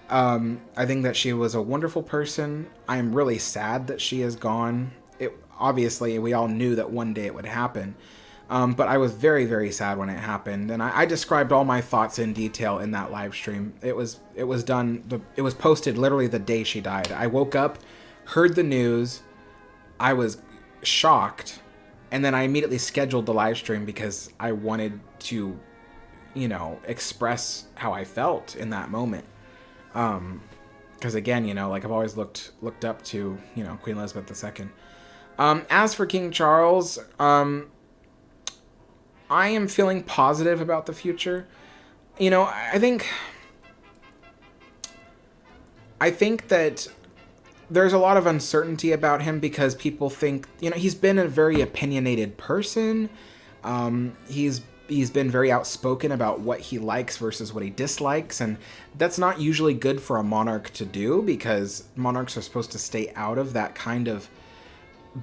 I think that she was a wonderful person. I am really sad that she is gone. Obviously, we all knew that one day it would happen. But I was very, very sad when it happened. And I described all my thoughts in detail in that live stream. It was posted literally the day she died. I woke up, heard the news. I was shocked, and then I immediately scheduled the live stream because I wanted to, express how I felt in that moment. Because again, like I've always looked up to, Queen Elizabeth II. As for King Charles, I am feeling positive about the future. I think that there's a lot of uncertainty about him because people think, he's been a very opinionated person. He's been very outspoken about what he likes versus what he dislikes, and that's not usually good for a monarch to do because monarchs are supposed to stay out of that kind of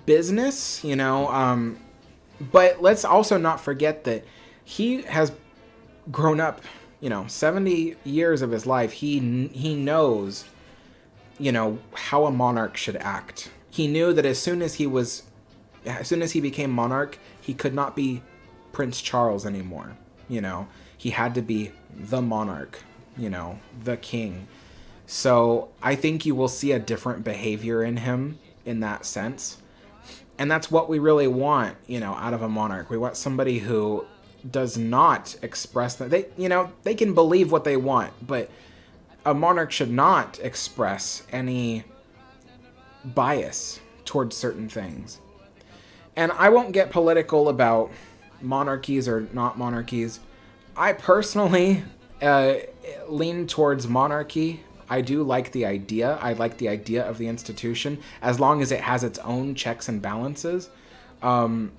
business, but let's also not forget that he has grown up, 70 years of his life. He knows, how a monarch should act. He knew that as soon as he became monarch, he could not be Prince Charles anymore. He had to be the monarch, the king. So I think you will see a different behavior in him in that sense. And that's what we really want, out of a monarch. We want somebody who does not express that. They can believe what they want, but a monarch should not express any bias towards certain things. And I won't get political about monarchies or not monarchies. I personally lean towards monarchy. I do like the idea. I like the idea of the institution as long as it has its own checks and balances. But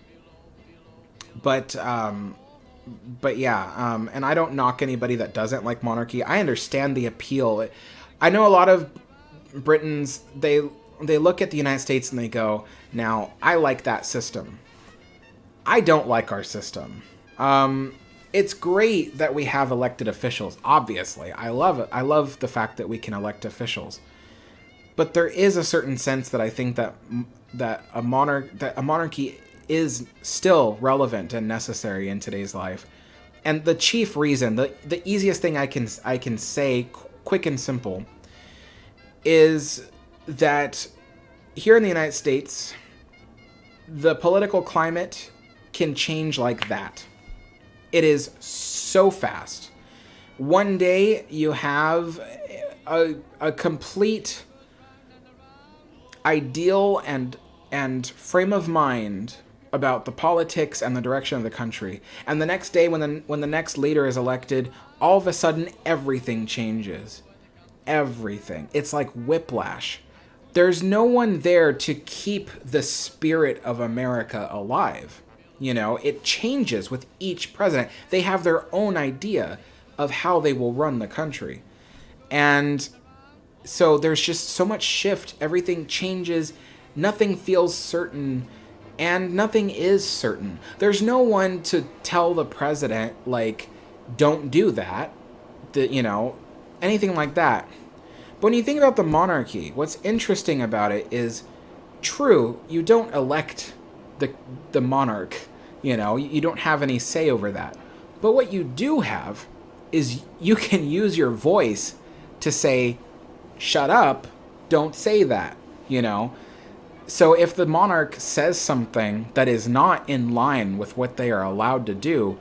yeah, and I don't knock anybody that doesn't like monarchy. I understand the appeal. I know a lot of Britons, they look at the United States and they go, now, I like that system. I don't like our system. It's great that we have elected officials, obviously. I love it. I love the fact that we can elect officials. But there is a certain sense that I think that a monarchy is still relevant and necessary in today's life. And the chief reason, the easiest thing I can say, quick and simple, is that here in the United States, the political climate can change like that. It is so fast. One day you have a complete ideal and frame of mind about the politics and the direction of the country. And the next day when the next leader is elected, all of a sudden everything changes. Everything. It's like whiplash. There's no one there to keep the spirit of America alive. It changes with each president. They have their own idea of how they will run the country. And so there's just so much shift. Everything changes. Nothing feels certain. And nothing is certain. There's no one to tell the president, don't do that. Anything like that. But when you think about the monarchy, what's interesting about it is, true, you don't elect the monarch, you don't have any say over that. But what you do have is you can use your voice to say, shut up, don't say that, So if the monarch says something that is not in line with what they are allowed to do,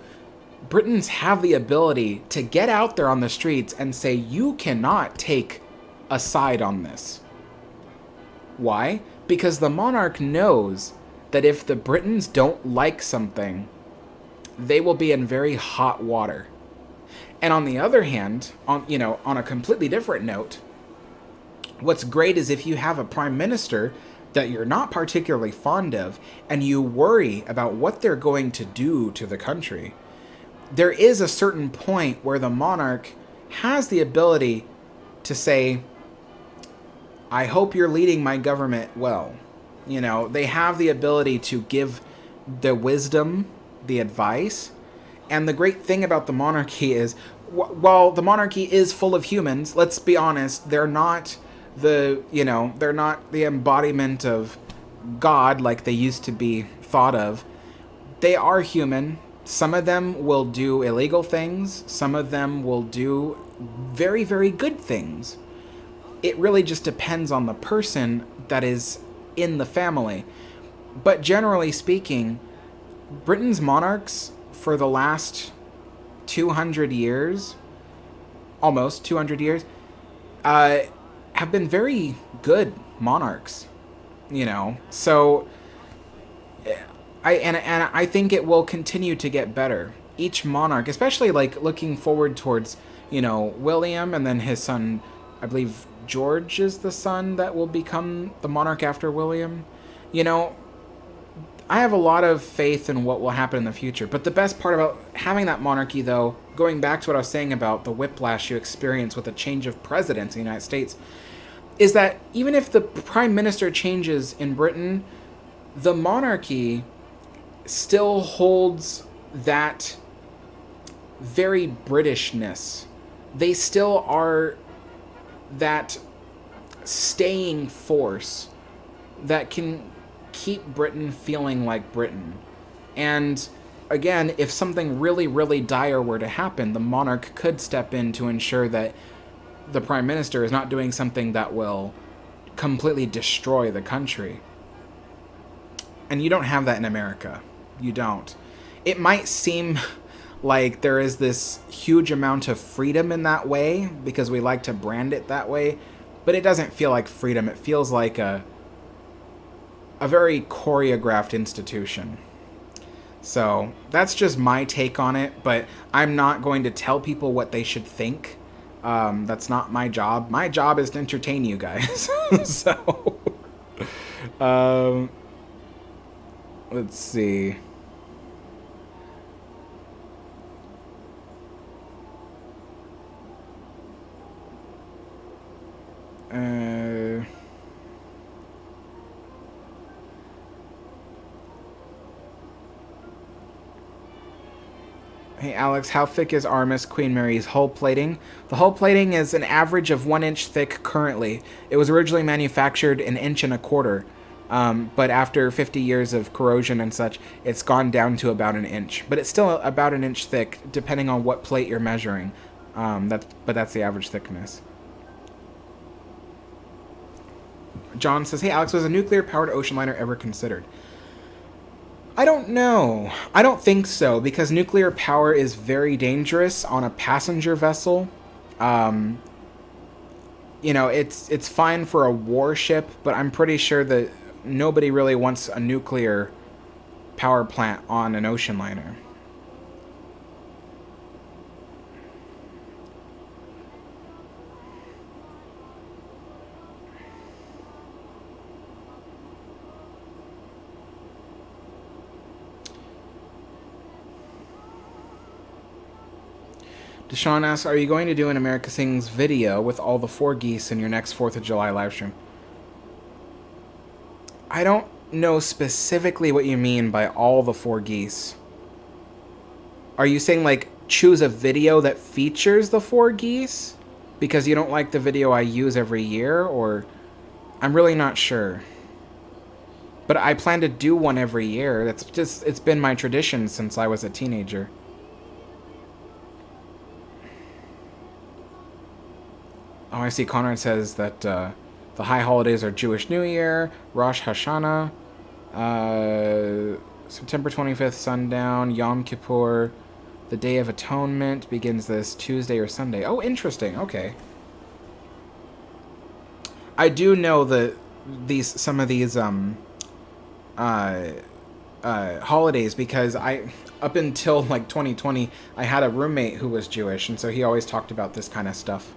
Britons have the ability to get out there on the streets and say, you cannot take a side on this. Why? Because the monarch knows that if the Britons don't like something, they will be in very hot water. And on the other hand, on a completely different note, what's great is if you have a prime minister that you're not particularly fond of and you worry about what they're going to do to the country, there is a certain point where the monarch has the ability to say, I hope you're leading my government well. They have the ability to give the wisdom, the advice. And the great thing about the monarchy is, while the monarchy is full of humans, let's be honest, they're not the embodiment of God like they used to be thought of. They are human. Some of them will do illegal things. Some of them will do very, very good things. It really just depends on the person that is in the family. But generally speaking, Britain's monarchs for the last 200 years, almost 200 years, have been very good monarchs, So I think it will continue to get better. Each monarch, especially like looking forward towards, William, and then his son, I believe George is the son that will become the monarch after William. I have a lot of faith in what will happen in the future. But the best part about having that monarchy, though, going back to what I was saying about the whiplash you experience with a change of presidents in the United States, is that even if the prime minister changes in Britain, the monarchy still holds that very Britishness. They still are that staying force that can keep Britain feeling like Britain. And again, if something really, really dire were to happen, the monarch could step in to ensure that the prime minister is not doing something that will completely destroy the country. And you don't have that in America. You don't. It might seem like there is this huge amount of freedom in that way because we like to brand it that way, but it doesn't feel like freedom. It feels like a very choreographed institution. So that's just my take on it, but I'm not going to tell people what they should think. That's not my job. My job is to entertain you guys. So, let's see. Hey Alex, how thick is RMS Queen Mary's hull plating? The hull plating is an average of 1 inch thick currently. It was originally manufactured 1.25 inches, but after 50 years of corrosion and such, it's gone down to about 1 inch. But it's still about 1 inch thick, depending on what plate you're measuring. But that's the average thickness. John says, hey Alex, was a nuclear-powered ocean liner ever considered? I don't know. I don't think so, because nuclear power is very dangerous on a passenger vessel. It's fine for a warship, but I'm pretty sure that nobody really wants a nuclear power plant on an ocean liner. Deshaun asks, are you going to do an America Sings video with all the 4 geese in your next 4th of July live stream? I don't know specifically what you mean by all the 4 geese. Are you saying, like, choose a video that features the 4 geese? Because you don't like the video I use every year? Or I'm really not sure. But I plan to do one every year. It's been my tradition since I was a teenager. Oh, I see Cunard says that the high holidays are Jewish New Year, Rosh Hashanah, September 25th sundown, Yom Kippur, the Day of Atonement begins this Tuesday or Sunday. Oh, interesting. Okay. I do know that some of these holidays, because up until like 2020, I had a roommate who was Jewish, and so he always talked about this kind of stuff.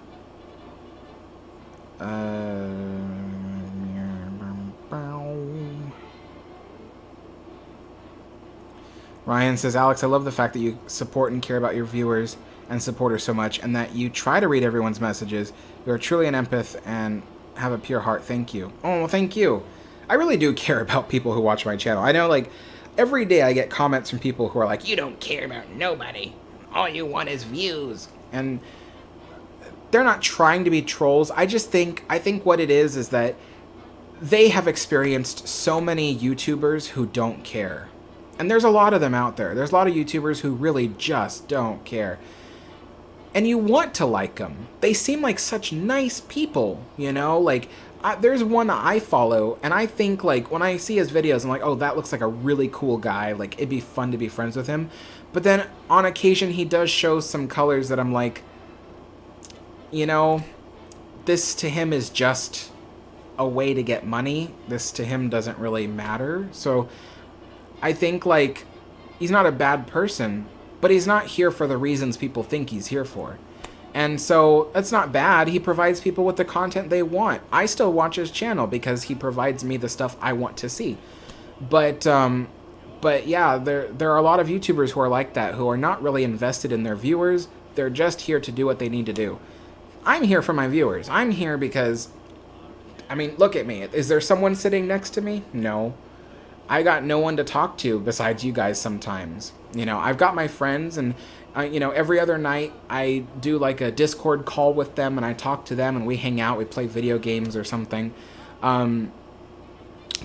Ryan says, Alex, I love the fact that you support and care about your viewers and supporters so much, and that you try to read everyone's messages. You are truly an empath and have a pure heart. Thank you. Oh, well, thank you. I really do care about people who watch my channel. I know, like, every day I get comments from people who are like, you don't care about nobody. All you want is views. And they're not trying to be trolls. I think what it is that they have experienced so many YouTubers who don't care. And there's a lot of them out there. There's a lot of YouTubers who really just don't care. And you want to like them. They seem like such nice people, you know? Like, there's one I follow, and I think, like, when I see his videos, I'm like, oh, that looks like a really cool guy. Like, it'd be fun to be friends with him. But then, on occasion, he does show some colors that I'm like, you know, this to him is just a way to get money. This to him doesn't really matter. So, I think, like, he's not a bad person, but he's not here for the reasons people think he's here for. And so that's not bad. He provides people with the content they want. I still watch his channel because he provides me the stuff I want to see. But yeah, there are a lot of YouTubers who are like that, who are not really invested in their viewers. They're just here to do what they need to do. I'm here for my viewers. I'm here because, I mean, look at me. Is there someone sitting next to me? No. I got no one to talk to besides you guys sometimes. You know, I've got my friends, and you know, every other night I do like a Discord call with them, and I talk to them, and we hang out, we play video games or something. But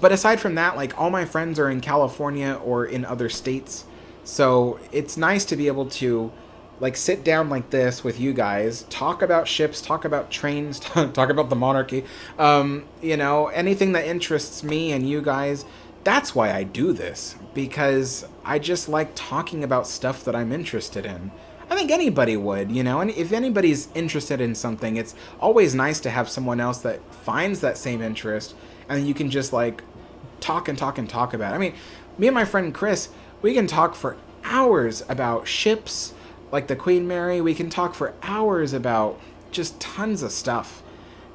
aside from that, like, all my friends are in California or in other states, so it's nice to be able to, like, sit down like this with you guys, talk about ships, talk about trains, talk about the monarchy, you know, anything that interests me and you guys. That's why I do this, because I just like talking about stuff that I'm interested in. I think anybody would, you know, and if anybody's interested in something, it's always nice to have someone else that finds that same interest, and you can just, like, talk and talk and talk about it. I mean, me and my friend Chris, we can talk for hours about ships, like the Queen Mary. We can talk for hours about just tons of stuff.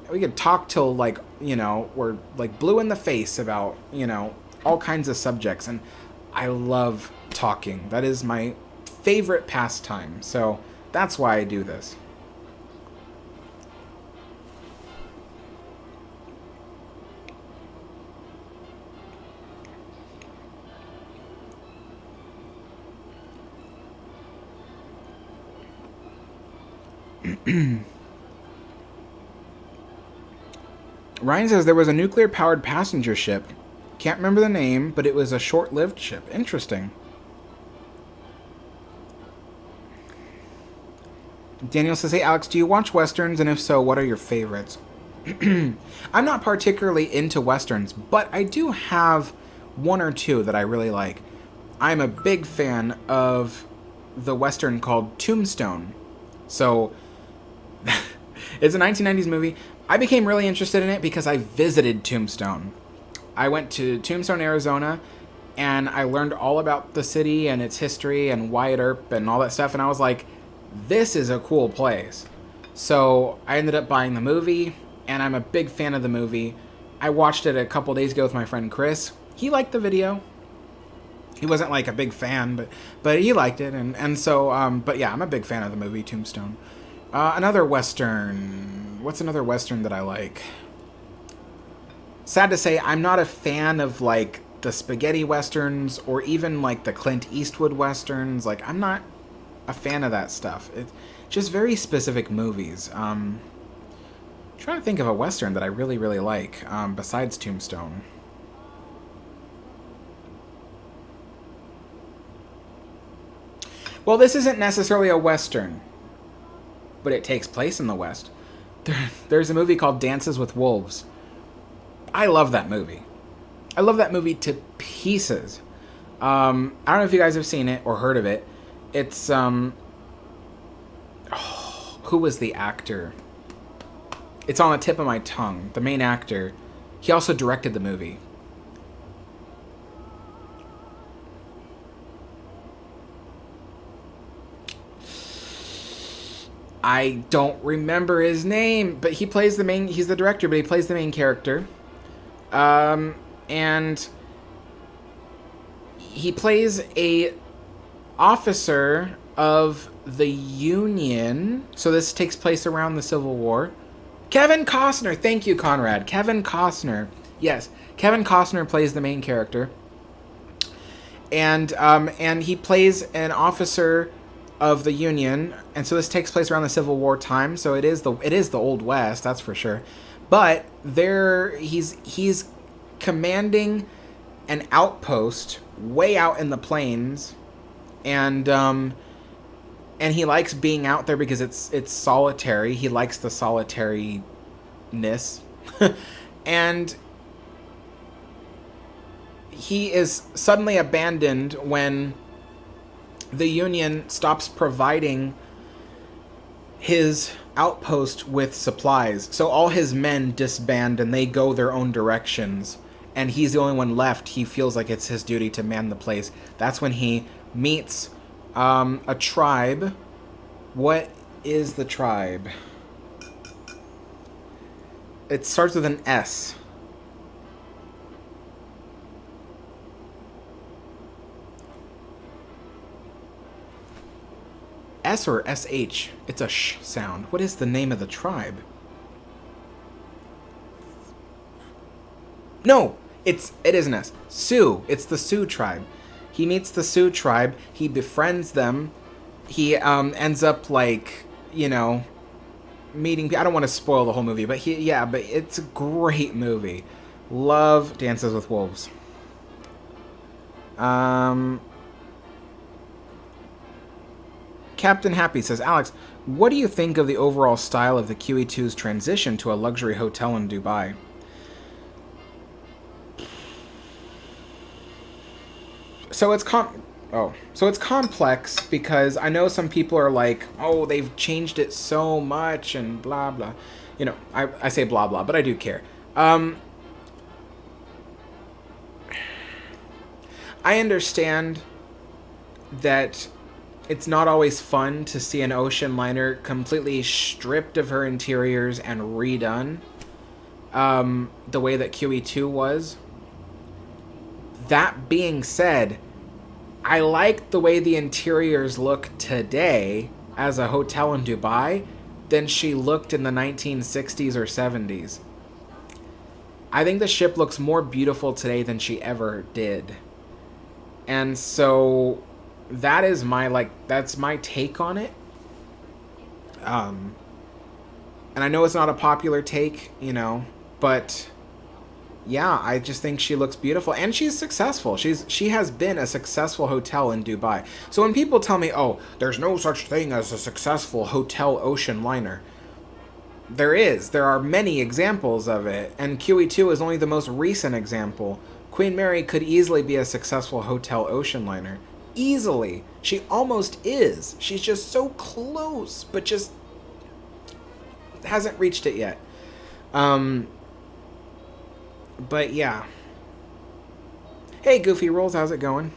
We could talk till, like, you know, we're, like, blue in the face about, you know, all kinds of subjects, and I love talking. That is my favorite pastime, so that's why I do this. Ryan says there was a nuclear-powered passenger ship. Can't remember the name, but it was a short-lived ship. Interesting. Daniel says, hey, Alex, do you watch Westerns? And if so, what are your favorites? I'm not particularly into Westerns, but I do have one or two that I really like. I'm a big fan of the Western called Tombstone. So, it's a 1990s movie. I became really interested in it because I visited Tombstone. I went to Tombstone, Arizona, and I learned all about the city and its history and Wyatt Earp and all that stuff, and I was like, this is a cool place. So I ended up buying the movie, and I'm a big fan of the movie. I watched it a couple days ago with my friend Chris. He liked the video. He wasn't, like, a big fan, but he liked it, and so, but yeah, I'm a big fan of the movie Tombstone. Another Western. What's another Western that I like? Sad to say, I'm not a fan of, like, the spaghetti Westerns or even, like, the Clint Eastwood Westerns. Like, I'm not a fan of that stuff. It's just very specific movies. I'm trying to think of a Western that I really, really like, besides Tombstone. Well, this isn't necessarily a Western, but it takes place in the West. There's a movie called Dances with Wolves. I love that movie. I love that movie to pieces. I don't know if you guys have seen it or heard of it. It's, who was the actor? It's on the tip of my tongue. The main actor. He also directed the movie. I don't remember his name, but he plays the main, he's the director, but he plays the main character. And he plays a officer of the Union. So this takes place around the Civil War. Kevin Costner. Thank you, Conrad. Kevin Costner. Yes, Kevin Costner plays the main character. And he plays an officer of the Union, and so this takes place around the Civil War time. So it is the Old West, that's for sure. But he's commanding an outpost way out in the plains, and he likes being out there because it's solitary. He likes the solitariness. And he is suddenly abandoned when the Union stops providing his outpost with supplies. So all his men disband and they go their own directions. And he's the only one left. He feels like it's his duty to man the place. That's when he meets a tribe. What is the tribe? It starts with an S. S or SH? It's a sh sound. What is the name of the tribe? No, it is an S. Sioux. It's the Sioux tribe. He meets the Sioux tribe. He befriends them. He ends up like, you know, meeting. I don't want to spoil the whole movie, but but it's a great movie. Love Dances with Wolves. Captain Happy says, Alex, what do you think of the overall style of the QE2's transition to a luxury hotel in Dubai? So it's complex because I know some people are like, oh, they've changed it so much and blah blah. You know, I say blah blah, but I do care. I understand that it's not always fun to see an ocean liner completely stripped of her interiors and redone the way that QE2 was. That being said, I like the way the interiors look today as a hotel in Dubai than she looked in the 1960s or 70s. I think the ship looks more beautiful today than she ever did. And so that is that's my take on it. And I know it's not a popular take, you know, but yeah, I just think she looks beautiful and she's successful. She has been a successful hotel in Dubai. So when people tell me, "Oh, there's no such thing as a successful hotel ocean liner," there are many examples of it, and QE2 is only the most recent example. Queen Mary could easily be a successful hotel ocean liner. Easily. She almost is. She's just so close, but just hasn't reached it yet. But yeah. Hey, Goofy Rolls, how's it going?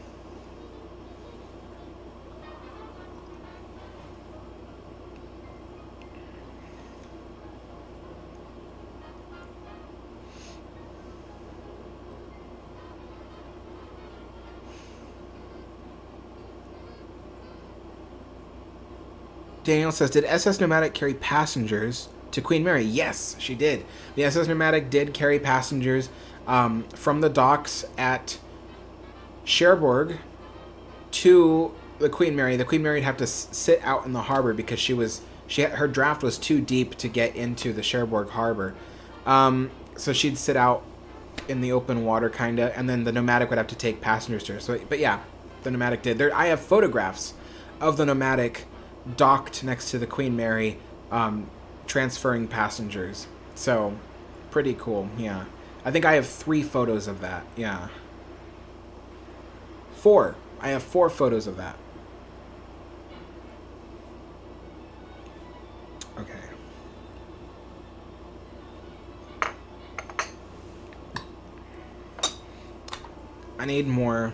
Daniel says, did SS Nomadic carry passengers to Queen Mary? Yes, she did. The SS Nomadic did carry passengers from the docks at Cherbourg to the Queen Mary. The Queen Mary would have to sit out in the harbor because her draft was too deep to get into the Cherbourg harbor. So she'd sit out in the open water, kind of, and then the Nomadic would have to take passengers to her. So, but yeah, the Nomadic did. I have photographs of the Nomadic docked next to the Queen Mary, transferring passengers. So, pretty cool, yeah. I think I have 3 photos of that, yeah. 4. I have 4 photos of that. Okay. I need more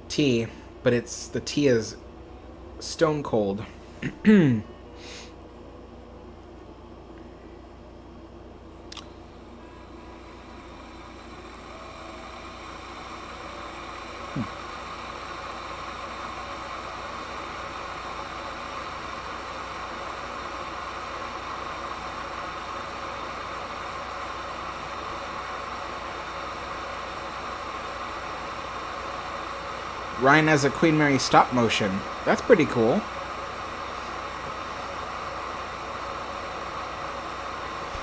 tea, but the tea is stone cold. Ryan has a Queen Mary stop motion. That's pretty cool.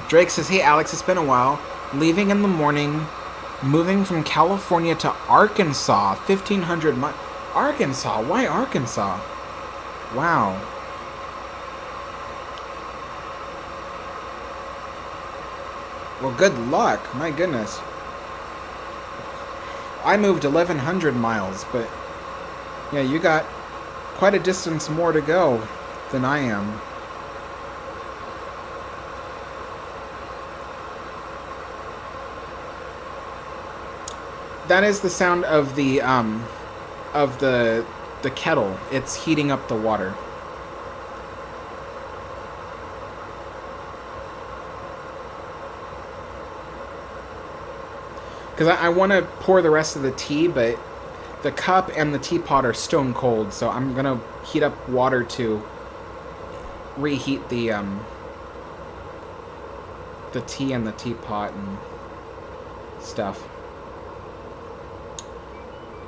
Drake says, hey Alex, it's been a while. Leaving in the morning, moving from California to Arkansas, 1,500 miles. Arkansas? Why Arkansas? Wow. Well, good luck. My goodness. I moved 1,100 miles, but yeah, you got quite a distance more to go than I am. That is the sound of the kettle. It's heating up the water. Because I want to pour the rest of the tea, but the cup and the teapot are stone cold, so I'm going to heat up water to reheat the tea and the teapot and stuff.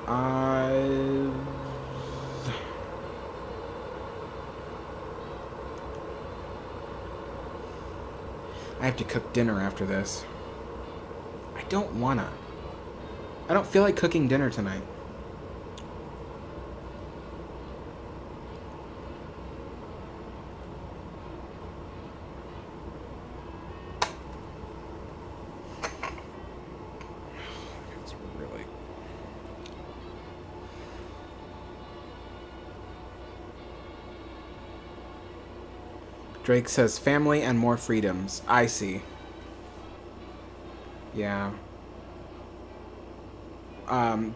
I have to cook dinner after this. I don't wanna. I don't feel like cooking dinner tonight. It's really... Drake says, family and more freedoms. I see. Yeah.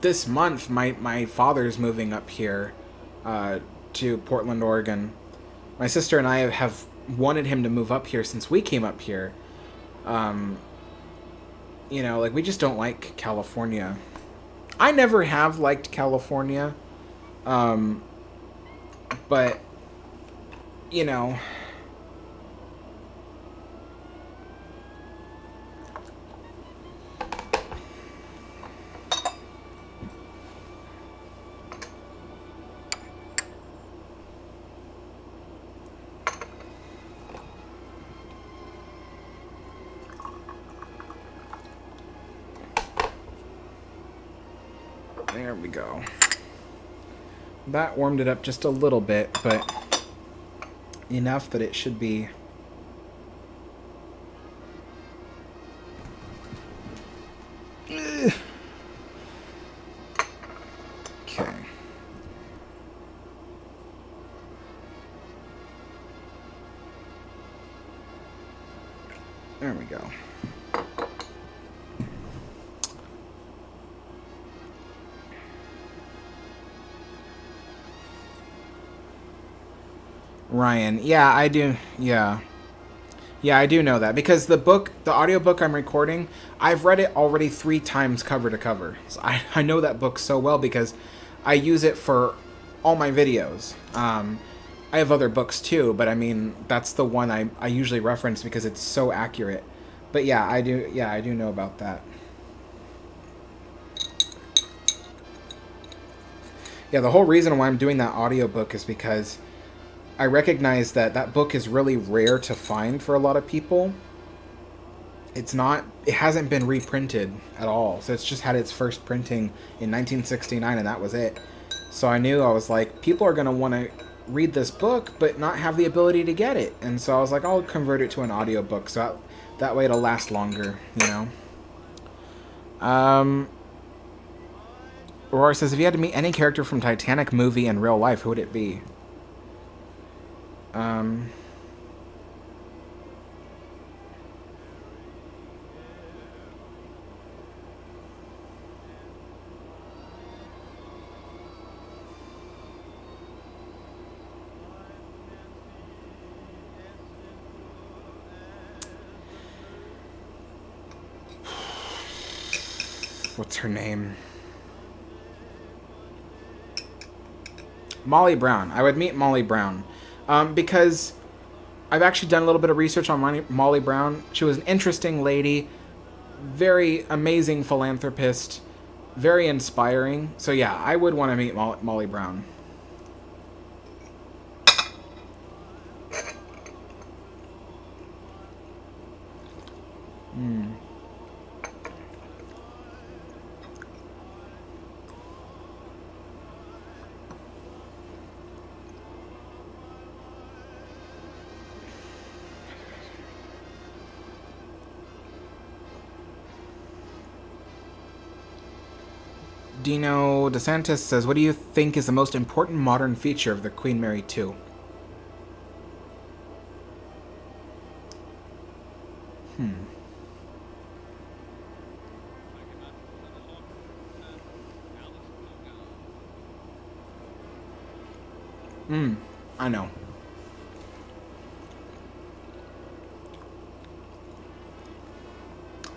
This month, my father's moving up here to Portland, Oregon. My sister and I have wanted him to move up here since we came up here. You know, like, we just don't like California. I never have liked California. But, you know... There we go. That warmed it up just a little bit, but enough that it should be... Okay. There we go. Ryan, yeah, I do, yeah. Yeah, I do know that, because the audiobook I'm recording, I've read it already 3 times cover to cover. So I know that book so well because I use it for all my videos. I have other books too, but I mean, that's the one I usually reference because it's so accurate. But yeah, I do know about that. Yeah, the whole reason why I'm doing that audiobook is because I recognize that book is really rare to find for a lot of people. It hasn't been reprinted at all. So it's just had its first printing in 1969 and that was it. So I was like, people are going to want to read this book but not have the ability to get it. And so I was like, I'll convert it to an audiobook so that way it'll last longer, you know. Aurora says, if you had to meet any character from Titanic movie in real life, who would it be? What's her name? Molly Brown. I would meet Molly Brown. Because I've actually done a little bit of research on Molly Brown. She was an interesting lady, very amazing philanthropist, very inspiring. So yeah, I would want to meet Molly Brown. Dino DeSantis says, what do you think is the most important modern feature of the Queen Mary 2? I know.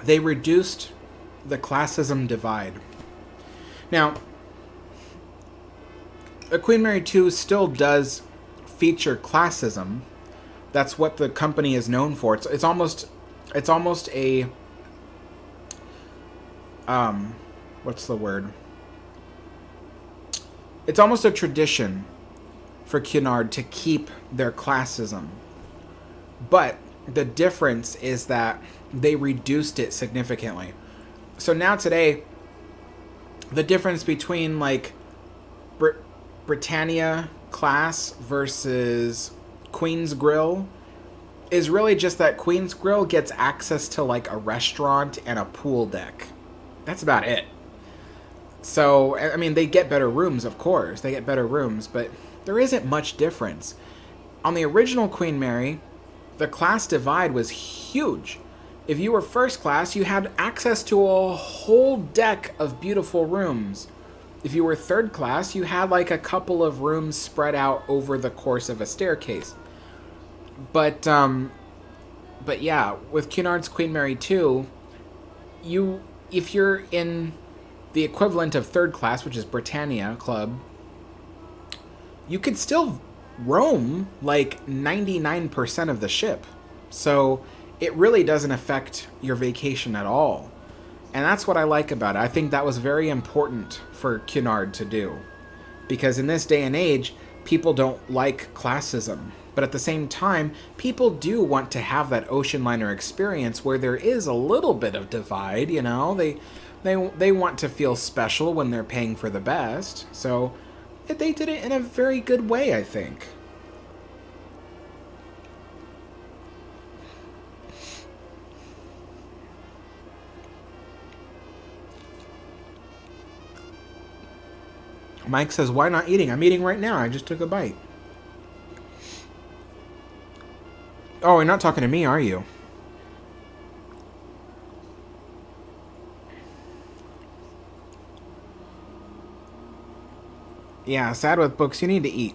They reduced the classism divide. Now, the Queen Mary 2 still does feature classism. That's what the company is known for. It's almost a what's the word? It's almost a tradition for Cunard to keep their classism. But the difference is that they reduced it significantly. So now today, the difference between like Britannia class versus Queen's Grill is really just that Queen's Grill gets access to like a restaurant and a pool deck. That's about it. So, I mean, they get better rooms, of course. They get better rooms, but there isn't much difference. On the original Queen Mary, the class divide was huge. If you were first class, you had access to a whole deck of beautiful rooms. If you were third class, you had like a couple of rooms spread out over the course of a staircase. But yeah, with Cunard's Queen Mary 2, if you're in the equivalent of third class, which is Britannia Club, you could still roam like 99% of the ship. So it really doesn't affect your vacation at all. And that's what I like about it. I think that was very important for Cunard to do. Because in this day and age, people don't like classism. But at the same time, people do want to have that ocean liner experience where there is a little bit of divide, you know? They want to feel special when they're paying for the best. So they did it in a very good way, I think. Mike says, why not eating? I'm eating right now. I just took a bite. Oh, you're not talking to me, are you? Yeah, sad with books. You need to eat.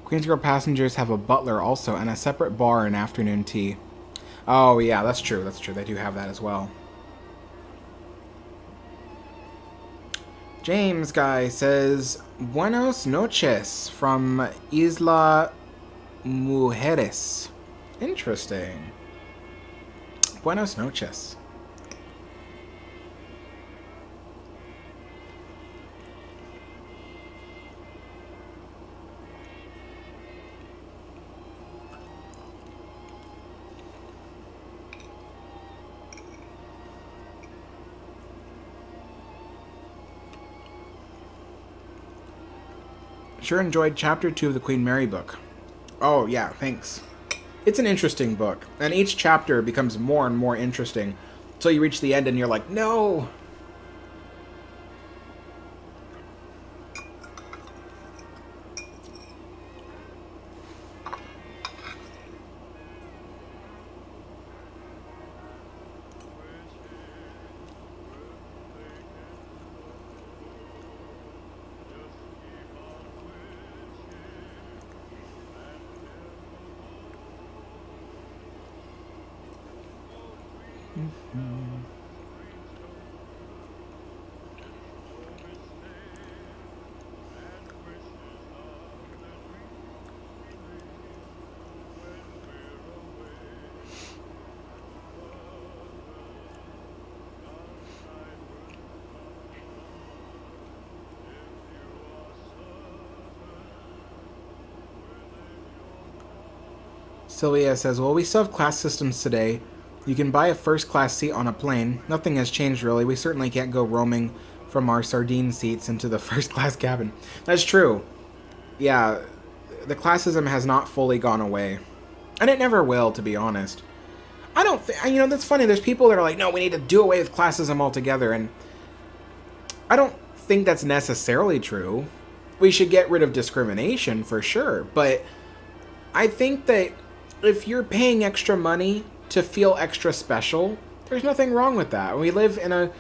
Queen's Girl passengers have a butler also, and a separate bar and afternoon tea. Oh, yeah, that's true. That's true. They do have that as well. James Guy says, Buenos noches from Isla Mujeres. Interesting. Buenos noches. Sure enjoyed chapter 2 of the Queen Mary book. Oh, yeah, thanks. It's an interesting book, and each chapter becomes more and more interesting until you reach the end and you're like, no! Sylvia says, well, we still have class systems today. You can buy a first-class seat on a plane. Nothing has changed, really. We certainly can't go roaming from our sardine seats into the first-class cabin. That's true. Yeah, the classism has not fully gone away. And it never will, to be honest. I don't think... You know, that's funny. There's people that are like, no, we need to do away with classism altogether. And I don't think that's necessarily true. We should get rid of discrimination, for sure. But I think that if you're paying extra money to feel extra special, there's nothing wrong with that. We live in a,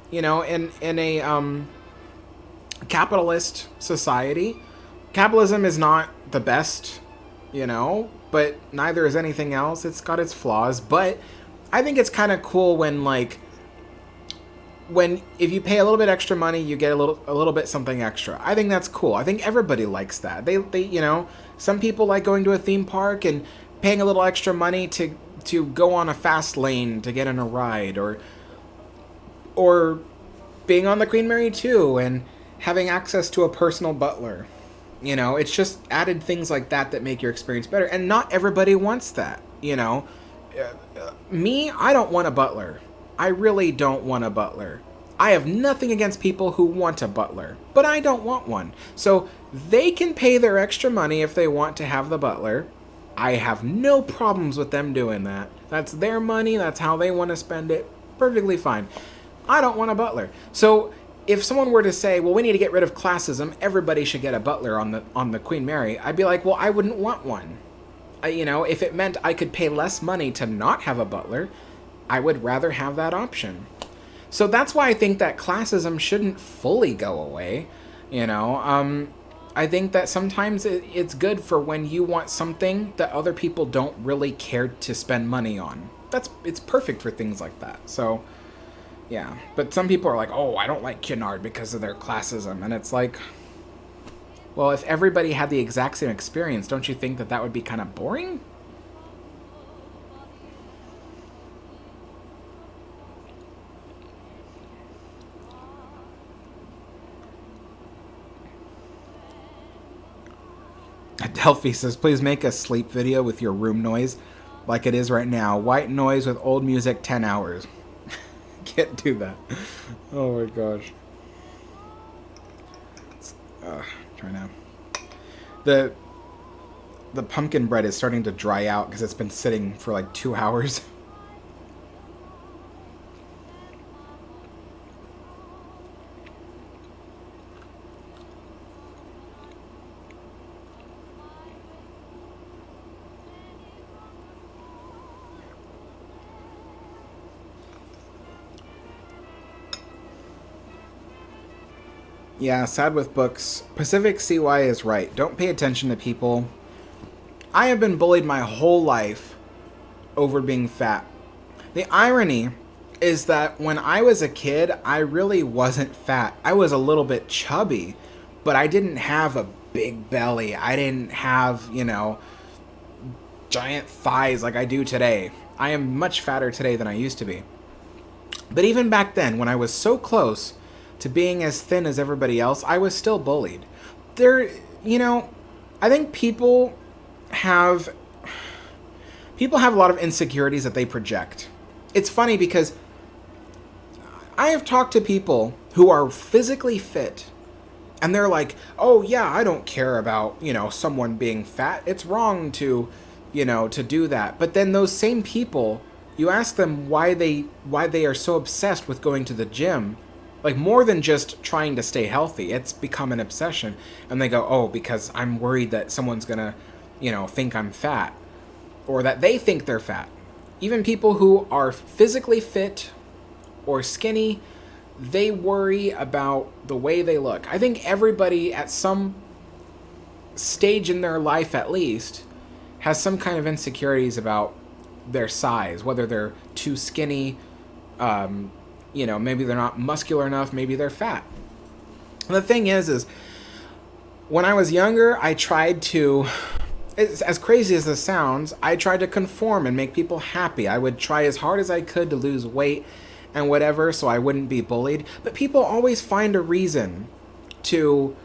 you know, in a capitalist society. Capitalism is not the best, you know, but neither is anything else. It's got its flaws, but I think it's kind of cool when, like, if you pay a little bit extra money, you get a little bit something extra. I think that's cool. I think everybody likes that. They you know, some people like going to a theme park and paying a little extra money to go on a fast lane to get in a ride, or being on the Queen Mary too and having access to a personal butler. You know, it's just added things like that make your experience better. And not everybody wants that, you know. Me, I don't want a butler. I really don't want a butler. I have nothing against people who want a butler, but I don't want one. So they can pay their extra money if they want to have the butler. I have no problems with them doing that. That's their money. That's how they want to spend it. Perfectly fine. I don't want a butler. So if someone were to say, well, we need to get rid of classism, everybody should get a butler on the Queen Mary, I'd be like, well, I wouldn't want one. You know, if it meant I could pay less money to not have a butler, I would rather have that option. So that's why I think that classism shouldn't fully go away. You know, I think that sometimes it's good for when you want something that other people don't really care to spend money on. It's perfect for things like that. So, yeah. But some people are like, oh, I don't like Cunard because of their classism. And it's like, well, if everybody had the exact same experience, don't you think that would be kind of boring? Delphi says, please make a sleep video with your room noise like it is right now. White noise with old music, 10 hours. Can't do that. Oh my gosh. Try now. The pumpkin bread is starting to dry out because it's been sitting for like 2 hours. Yeah, sad with books. Pacific CY is right. Don't pay attention to people. I have been bullied my whole life over being fat. The irony is that when I was a kid, I really wasn't fat. I was a little bit chubby, but I didn't have a big belly. I didn't have, you know, giant thighs like I do today. I am much fatter today than I used to be. But even back then, when I was so close to being as thin as everybody else, I was still bullied. You know, I think people have a lot of insecurities that they project. It's funny because I have talked to people who are physically fit and they're like, oh yeah, I don't care about, you know, someone being fat. It's wrong to, you know, to do that. But then those same people, you ask them why they are so obsessed with going to the gym. Like, more than just trying to stay healthy, it's become an obsession. And they go, oh, because I'm worried that someone's gonna, you know, think I'm fat. Or that they think they're fat. Even people who are physically fit or skinny, they worry about the way they look. I think everybody at some stage in their life, at least, has some kind of insecurities about their size. Whether they're too skinny, you know, maybe they're not muscular enough, maybe they're fat. And the thing is when I was younger, I tried to, as crazy as this sounds, I tried to conform and make people happy. I would try as hard as I could to lose weight and whatever so I wouldn't be bullied. But people always find a reason to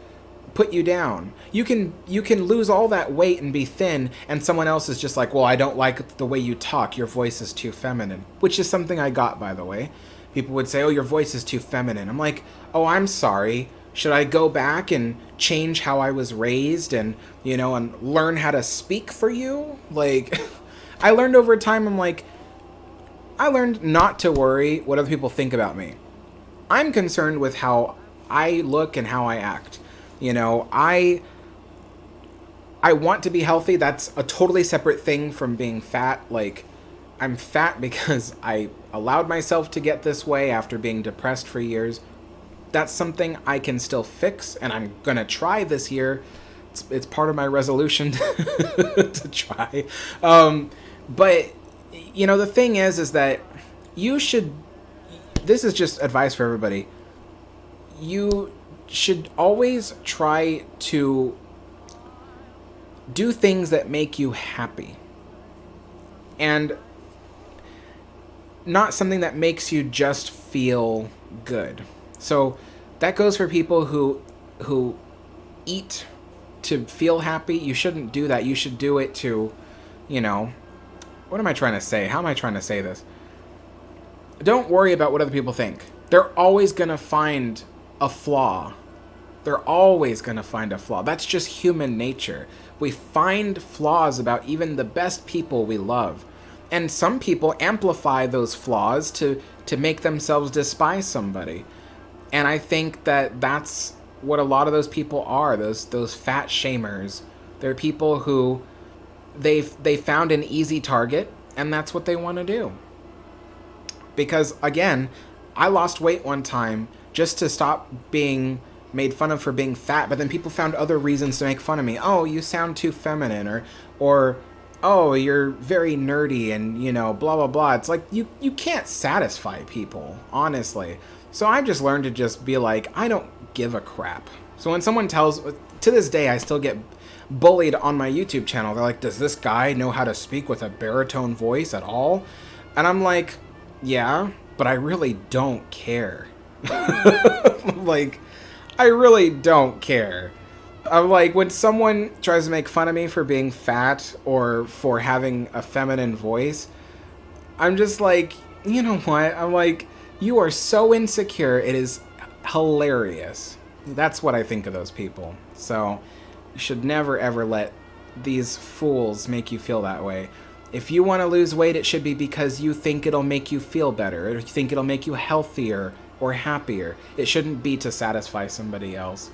put you down. You can lose all that weight and be thin, and someone else is just like, well, I don't like the way you talk. Your voice is too feminine, which is something I got, by the way. People would say, oh, your voice is too feminine. I'm like, oh, I'm sorry. Should I go back and change how I was raised and, you know, and learn how to speak for you? Like, I learned over time, I'm like, I learned not to worry what other people think about me. I'm concerned with how I look and how I act. You know, I want to be healthy. That's a totally separate thing from being fat. Like, I'm fat because I allowed myself to get this way after being depressed for years. That's something I can still fix, and I'm gonna try this year. It's part of my resolution to try. But you know, the thing is that you should. This is just advice for everybody. You should always try to do things that make you happy, and not something that makes you just feel good. So that goes for people who eat to feel happy. You shouldn't do that. You should do it to, you know, what am I trying to say? How am I trying to say this? Don't worry about what other people think. They're always going to find a flaw. They're always going to find a flaw. That's just human nature. We find flaws about even the best people we love. And some people amplify those flaws to make themselves despise somebody. And I think that that's what a lot of those people are, those fat shamers. They're people who they found an easy target, and that's what they want to do. Because, again, I lost weight one time just to stop being made fun of for being fat, but then people found other reasons to make fun of me. Oh, you sound too feminine, or oh, you're very nerdy, and, you know, blah, blah, blah. It's like, you can't satisfy people, honestly. So I've just learned to just be like, I don't give a crap. So when someone tells, to this day, I still get bullied on my YouTube channel. They're like, does this guy know how to speak with a baritone voice at all? And I'm like, yeah, but I really don't care. Like, I really don't care. I'm like, when someone tries to make fun of me for being fat or for having a feminine voice, I'm just like, you know what? I'm like, you are so insecure. It is hilarious. That's what I think of those people. So you should never, ever let these fools make you feel that way. If you want to lose weight, it should be because you think it'll make you feel better, or you think it'll make you healthier or happier. It shouldn't be to satisfy somebody else.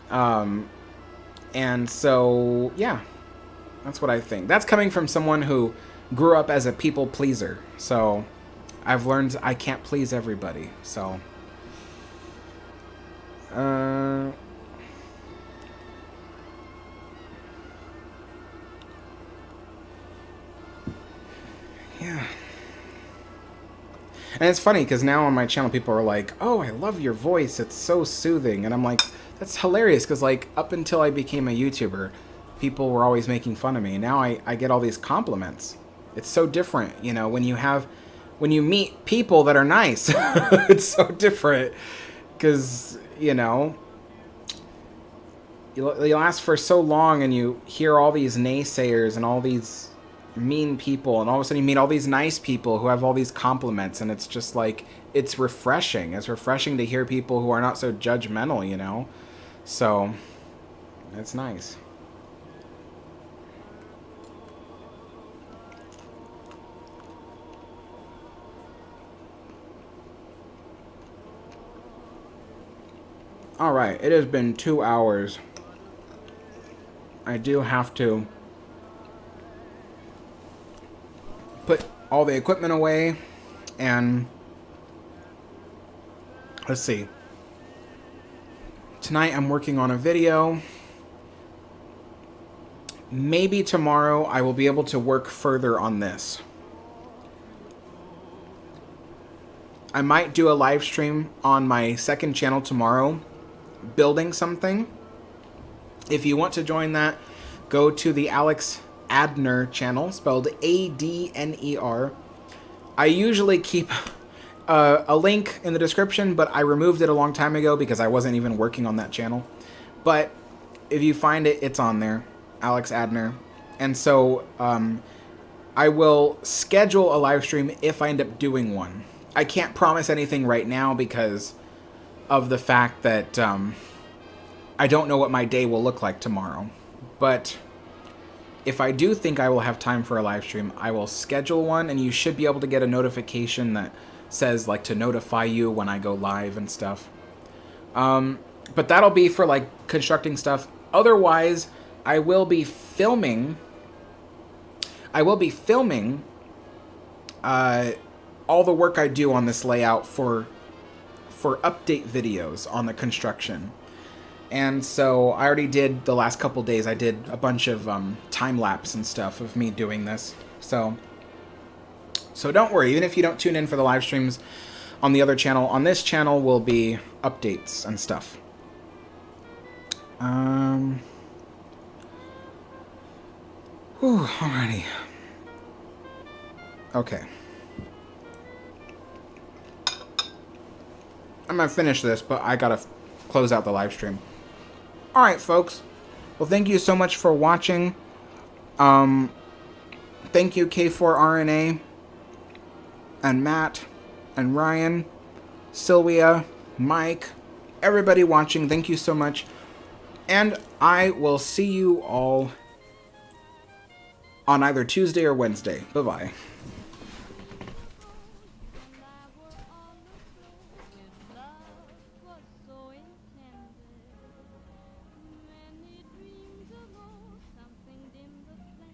And so, yeah, that's what I think. That's coming from someone who grew up as a people pleaser. So I've learned I can't please everybody. So, yeah. And it's funny because now on my channel, people are like, oh, I love your voice. It's so soothing. And I'm like, that's hilarious because, like, up until I became a YouTuber, people were always making fun of me. Now I get all these compliments. It's so different, you know, when you meet people that are nice. It's so different because, you know, you'll ask for so long and you hear all these naysayers and all these mean people, and all of a sudden you meet all these nice people who have all these compliments, and it's just like, it's refreshing. It's refreshing to hear people who are not so judgmental, you know? So, it's nice. Alright, it has been 2 hours. I do have to put all the equipment away, and let's see. Tonight I'm working on a video. Maybe tomorrow I will be able to work further on this. I might do a live stream on my second channel tomorrow, building something. If you want to join that, go to the Alex Adner channel, spelled A-D-N-E-R. I usually keep a link in the description, but I removed it a long time ago because I wasn't even working on that channel. But if you find it, it's on there, Alex Adner. And so I will schedule a live stream if I end up doing one. I can't promise anything right now because of the fact that I don't know what my day will look like tomorrow. But if I do think I will have time for a live stream, I will schedule one, and you should be able to get a notification that says, like, to notify you when I go live and stuff. But that'll be for, like, constructing stuff. Otherwise, I will be filming all the work I do on this layout for update videos on the construction. And so I already did, the last couple days, I did a bunch of time-lapse and stuff of me doing this. So don't worry, even if you don't tune in for the live streams on the other channel, on this channel will be updates and stuff. Alrighty. Okay. I'm gonna finish this, but I gotta close out the live stream. Alright, folks. Well, thank you so much for watching. Thank you, K4RNA, and Matt, and Ryan, Sylvia, Mike, everybody watching. Thank you so much. And I will see you all on either Tuesday or Wednesday. Bye-bye.